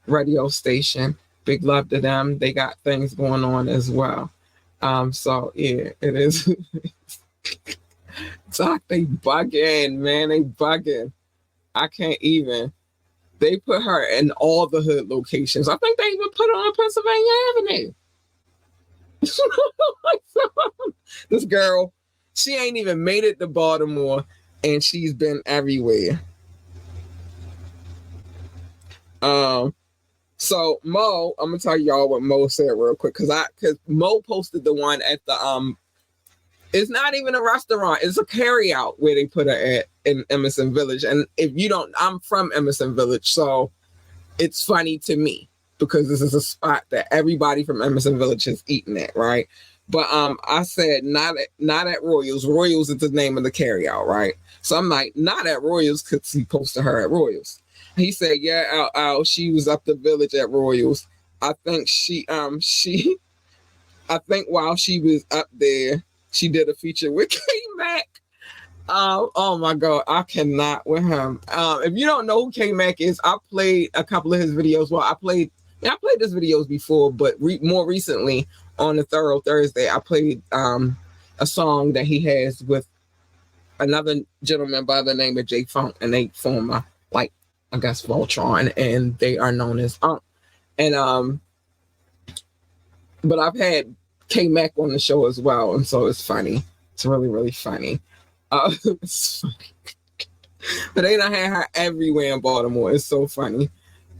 radio station. Big love to them. They got things going on as well. So yeah, it is. Doc, they bugging, man. They bugging. I can't even. They put her in all the hood locations. I think they even put her on Pennsylvania Avenue. This girl, she ain't even made it to Baltimore, and she's been everywhere. So Mo, I'm gonna tell y'all what Mo said real quick, because Mo posted the one at the it's not even a restaurant, it's a carryout where they put her at in Emerson Village. And if you don't, I'm from Emerson Village, so it's funny to me because this is a spot that everybody from Emerson Village has eaten at, right? But I said not at Royals. Royals is the name of the carryout, right? So I'm like, not at Royals, because he posted her at Royals. He said, yeah, she was up the village at Royals. I think I think while she was up there, she did a feature with K-Mac. Oh my God, I cannot with him. If you don't know who K-Mac is, I played a couple of his videos. Well, I played his videos before, but more recently on the Thorough Thursday, I played a song that he has with another gentleman by the name of J Funk, and they form a, like, I guess, Voltron, and they are known as and but I've had K-Mac on the show as well, and so it's funny. It's really, really funny. It's funny. But they done had her everywhere in Baltimore. It's so funny.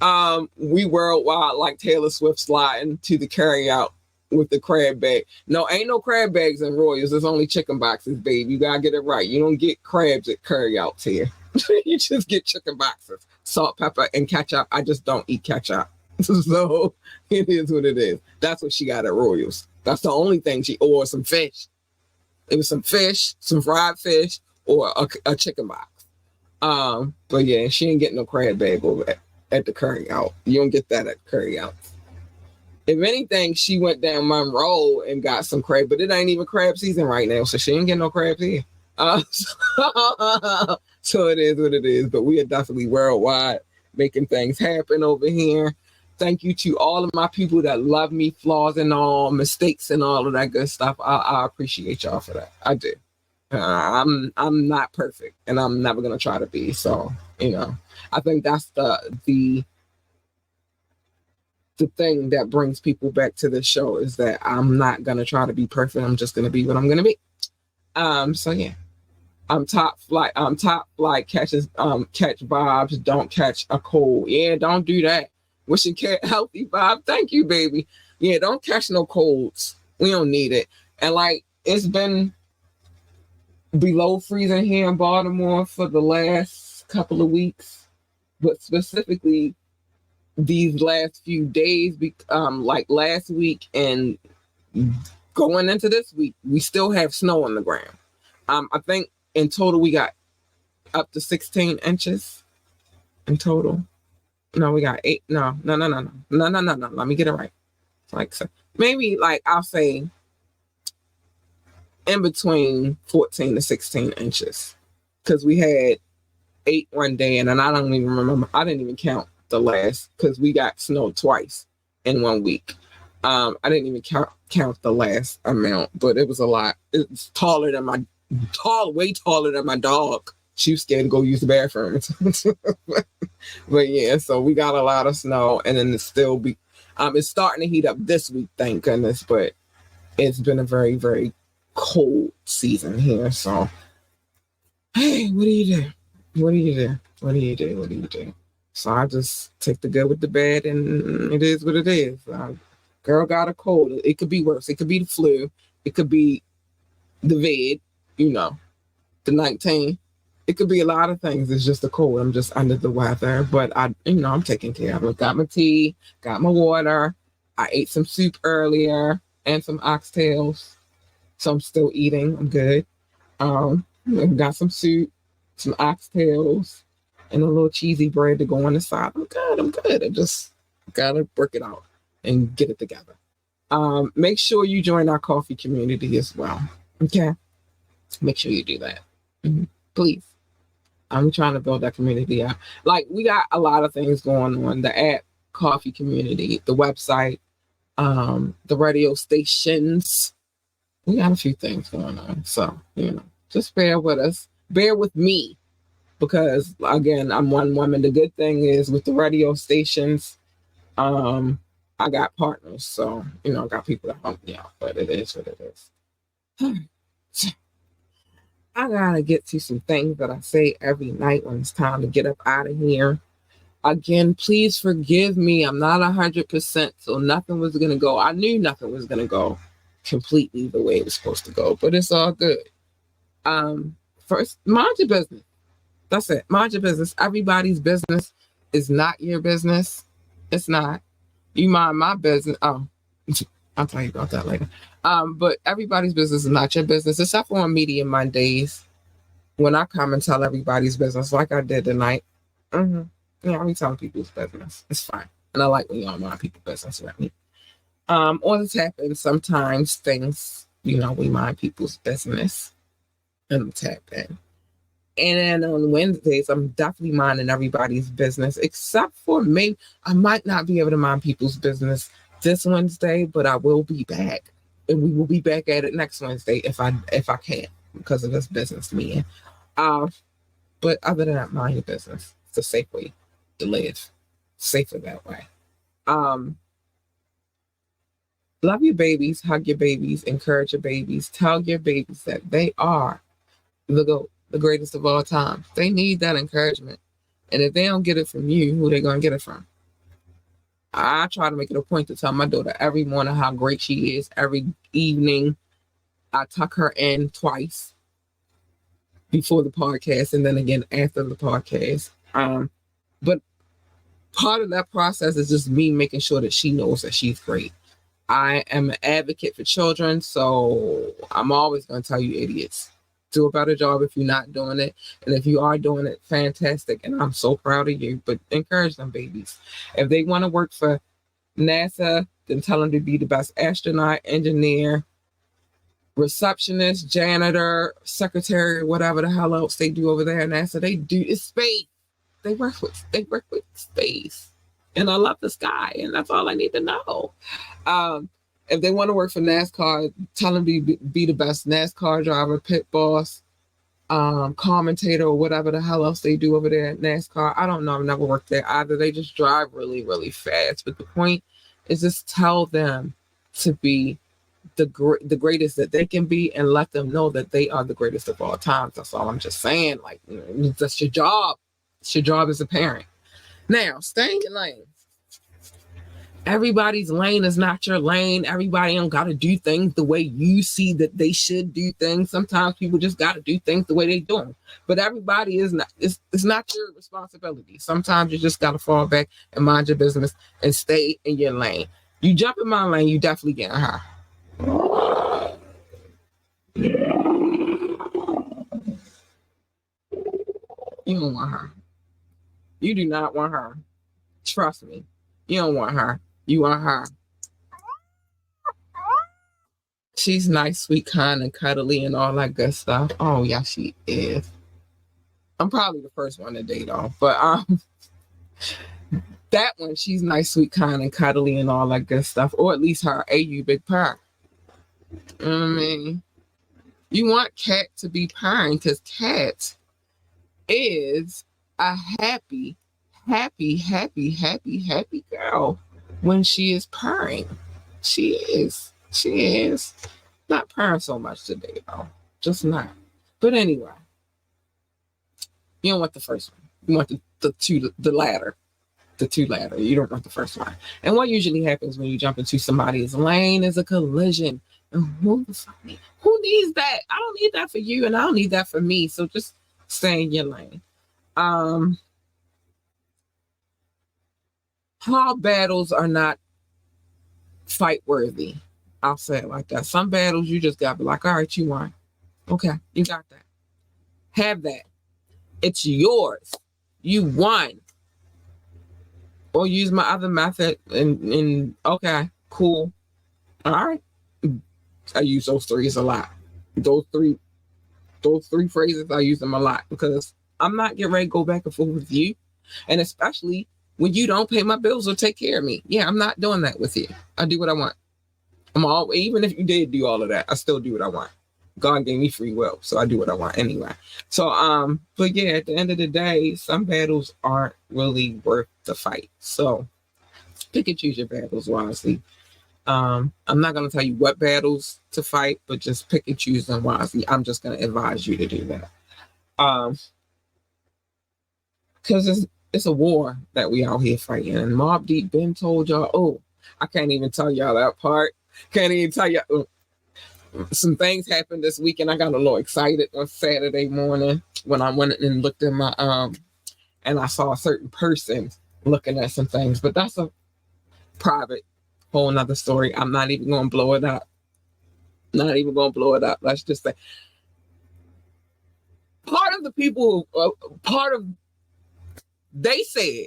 We worldwide like Taylor Swift sliding to the carry out with the crab bag. No, ain't no crab bags in Royals. There's only chicken boxes, babe. You gotta get it right. You don't get crabs at carry outs here. You just get chicken boxes, salt, pepper, and ketchup. I just don't eat ketchup. So it is what it is. That's what she got at Royals. That's the only thing or some fish. It was some fish, some fried fish, or a chicken box. But yeah, she ain't getting no crab bag over at the curry out. You don't get that at curry out. If anything, she went down Monroe and got some crab, but it ain't even crab season right now, so she ain't getting no crabs here. So it is what it is. But we are definitely worldwide making things happen over here. Thank you to all of my people that love me, flaws and all, mistakes and all of that good stuff. I appreciate y'all for that. I do. I'm not perfect, and I'm never gonna try to be. So I think that's the thing that brings people back to the show is that I'm not gonna try to be perfect. I'm just gonna be what I'm gonna be. So yeah, I'm top flight. Catch vibes. Don't catch a cold. Yeah, don't do that. Wishing cat healthy vibe. Thank you, baby. Yeah, don't catch no colds. We don't need it. And it's been below freezing here in Baltimore for the last couple of weeks, but specifically these last few days, like last week and going into this week, we still have snow on the ground. I think in total we got up to 16 inches in total. No, we got 8. No. Let me get it right. Maybe I'll say in between 14 to 16 inches, because we had 8 one day, and then I don't even remember. I didn't even count the last, because we got snow twice in 1 week. I didn't even count the last amount, but it was a lot. It's way taller than my dog. She was scared to go use the bathroom. But yeah, so we got a lot of snow, and then it's starting to heat up this week, thank goodness, but it's been a very, very cold season here. So hey, what do you do? So I just take the good with the bad, and it is what it is. Girl got a cold. It could be worse. It could be the flu. It could be the vid, the 19. It could be a lot of things. It's just a cold. I'm just under the weather, but I'm taking care of it. Got my tea, got my water. I ate some soup earlier and some oxtails. So I'm still eating. I'm good. Got some soup, some oxtails, and a little cheesy bread to go on the side. I'm good. I just gotta work it out and get it together. Make sure you join our coffee community as well. Okay? Make sure you do that. Please. I'm trying to build that community out. We got a lot of things going on. The app, coffee community, the website, the radio stations. We got a few things going on. So, just bear with us. Bear with me. Because, again, I'm one woman. The good thing is with the radio stations, I got partners. So, I got people that help me out. But it is what it is. I gotta get to some things that I say every night when it's time to get up out of here. Again, please forgive me. I'm not 100%, so nothing was gonna go. I knew nothing was gonna go completely the way it was supposed to go, but it's all good. First, mind your business. That's it. Mind your business. Everybody's business is not your business. It's not. You mind my business. Oh, I'll tell you about that later. But everybody's business is not your business, except for on Media Mondays, when I come and tell everybody's business like I did tonight. I'm telling people's business. It's fine. And I like when y'all mind people's business with me. Or this happens sometimes, things, we mind people's business and tap in. And then on Wednesdays, I'm definitely minding everybody's business, except for maybe I might not be able to mind people's business this Wednesday, but I will be back. And we will be back at it next Wednesday if I can, because of this business meeting. But other than that, mind your business. It's a safe way to live. Safer that way. Love your babies, hug your babies, encourage your babies, tell your babies that they are the greatest of all time. They need that encouragement. And if they don't get it from you, who they gonna get it from? I try to make it a point to tell my daughter every morning how great she is. Every evening, I tuck her in twice before the podcast and then again after the podcast. But part of that process is just me making sure that she knows that she's great. I am an advocate for children, so I'm always going to tell you idiots, do a better job if you're not doing it. And if you are doing it, fantastic. And I'm so proud of you, but encourage them babies. If they want to work for NASA, then tell them to be the best astronaut, engineer, receptionist, janitor, secretary, whatever the hell else they do over there at NASA. They do it's space. They work with space. And I love the sky, and that's all I need to know. If they want to work for NASCAR, tell them to be the best NASCAR driver, pit boss, commentator, or whatever the hell else they do over there at NASCAR. I don't know. I've never worked there either. They just drive really, really fast. But the point is just tell them to be the greatest that they can be and let them know that they are the greatest of all time. That's all I'm just saying. Like, that's your job. It's your job as a parent. Now, stay in your lane. Everybody's lane is not your lane. Everybody don't got to do things the way you see that they should do things. Sometimes people just got to do things the way they do them. But everybody is not. It's not your responsibility. Sometimes you just got to fall back and mind your business and stay in your lane. You jump in my lane, you definitely getting high. You don't want her. You do not want her. Trust me. You don't want her. You want her. She's nice, sweet, kind, and cuddly and all that good stuff. Oh, yeah, she is. I'm probably the first one to date off, but that one, she's nice, sweet, kind, and cuddly and all that good stuff. Or at least her AU big purr. You know what I mean? You want Cat to be purring because Cat is a happy girl when she is purring. She is not purring so much today though, just not. But anyway, you don't want the first one. You want the latter. The two ladder. You don't want the first one. And what usually happens when you jump into somebody's lane is a collision. And who needs that? I don't need that for you, and I don't need that for me. So just stay in your lane. All battles are not fight worthy. I'll say it like that. Some battles you just gotta be like, all right, you won. Okay, you got that. Have that. It's yours. You won. Or use my other method and okay, cool. All right. I use those threes a lot. Those three phrases, I use them a lot because I'm not getting ready to go back and forth with you. And especially when you don't pay my bills or take care of me. Yeah, I'm not doing that with you. I do what I want. Even if you did do all of that, I still do what I want. God gave me free will, so I do what I want anyway. So, but yeah, at the end of the day, some battles aren't really worth the fight. So pick and choose your battles wisely. I'm not going to tell you what battles to fight, but just pick and choose them wisely. I'm just going to advise you to do that. Because it's a war that we out here fighting. And Mobb Deep been told y'all, I can't even tell y'all that part. Can't even tell y'all. Some things happened this week, and I got a little excited on Saturday morning when I went and looked at my, and I saw a certain person looking at some things. But that's a private whole nother story. I'm not even going to blow it up. Let's just say they said,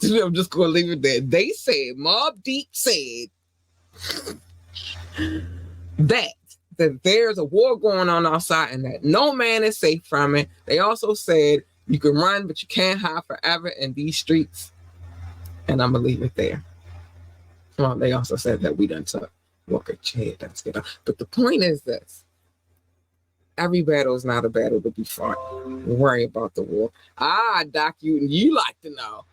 I'm just going to leave it there. They said, Mobb Deep said that there's a war going on outside and that no man is safe from it. They also said you can run, but you can't hide forever in these streets. And I'm going to leave it there. Well, they also said that we done took Walker Chad. That's good. But the point is this. Every battle is not a battle to be fought. Don't worry about the war. Doc, you like to know.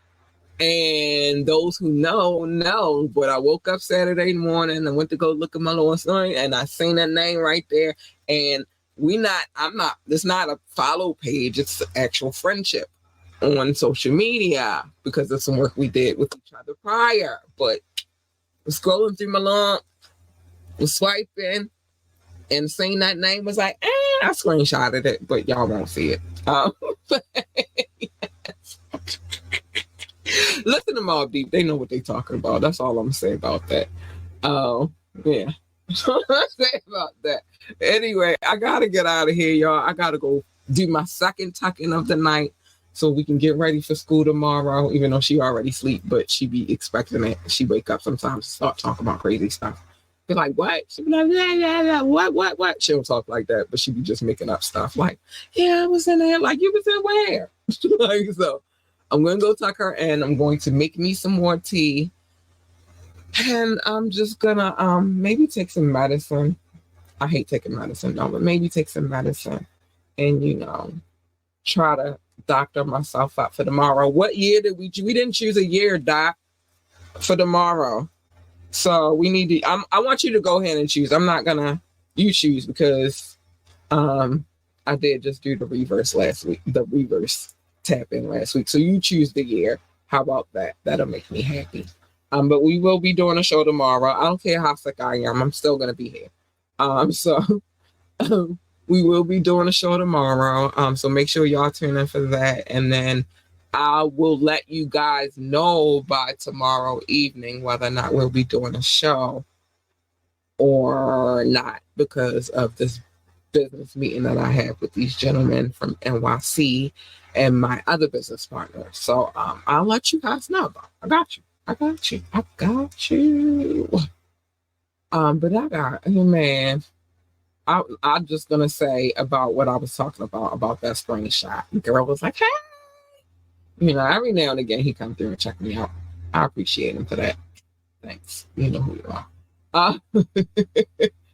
And those who know. But I woke up Saturday morning and went to go look at my little story, and I seen that name right there. And it's not a follow page. It's the actual friendship. on social media because of some work we did with each other prior. But was scrolling through my lump, was swiping, and seeing that name was like, I screenshotted it, but y'all won't see it. Listen to Mobb Deep. They know what they're talking about. That's all I'm gonna say about that. Yeah. That's all I'm say about that. Anyway, I gotta get out of here, y'all. I gotta go do my second tuck-in of the night so we can get ready for school tomorrow, even though she already sleep, but she be expecting it. She wake up sometimes and start talking about crazy stuff. Be like, what? She be like, yeah, what? She don't talk like that, but she be just making up stuff like, yeah, I was in there. Like, you was in where? Like, so I'm going to go tuck her in. I'm going to make me some more tea. And I'm just going to maybe take some medicine. I hate taking medicine, though, but maybe take some medicine and, you know, try to doctor myself up for tomorrow. What year did we didn't choose a year, Doc, for tomorrow. So we need to, I want you to go ahead and choose. I'm not gonna, you choose because I did just do the reverse last week, the reverse tap in last week. So you choose the year. How about that? That'll make me happy. But we will be doing a show tomorrow. I don't care how sick I am. I'm still gonna be here. So we will be doing a show tomorrow. So make sure y'all tune in for that. And then I will let you guys know by tomorrow evening whether or not we'll be doing a show or not because of this business meeting that I have with these gentlemen from NYC and my other business partner. So I'll let you guys know. I got you. But man, I'm just gonna say about what I was talking about that screenshot. The girl was like, hey. You know, every now and again he comes through and check me out. I appreciate him for that. Thanks. You know who you are.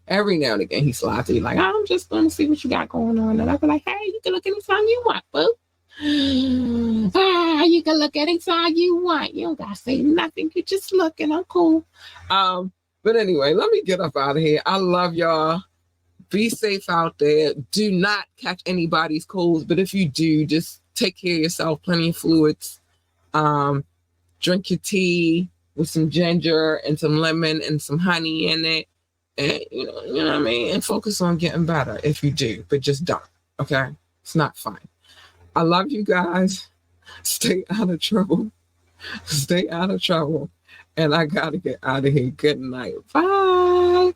Every now and again he slides through like, I'm just gonna see what you got going on. And I'll be like, hey, you can look anytime you want, boo. You can look anytime you want. You don't gotta say nothing. You just look and I'm cool. But anyway, let me get up out of here. I love y'all. Be safe out there. Do not catch anybody's colds, but if you do, just take care of yourself. Plenty of fluids. Drink your tea with some ginger and some lemon and some honey in it. And you know what I mean? And focus on getting better if you do, but just don't. Okay? It's not fun. I love you guys. Stay out of trouble. Stay out of trouble. And I gotta get out of here. Good night. Bye.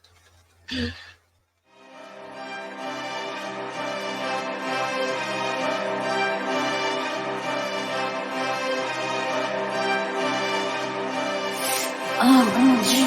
OMG.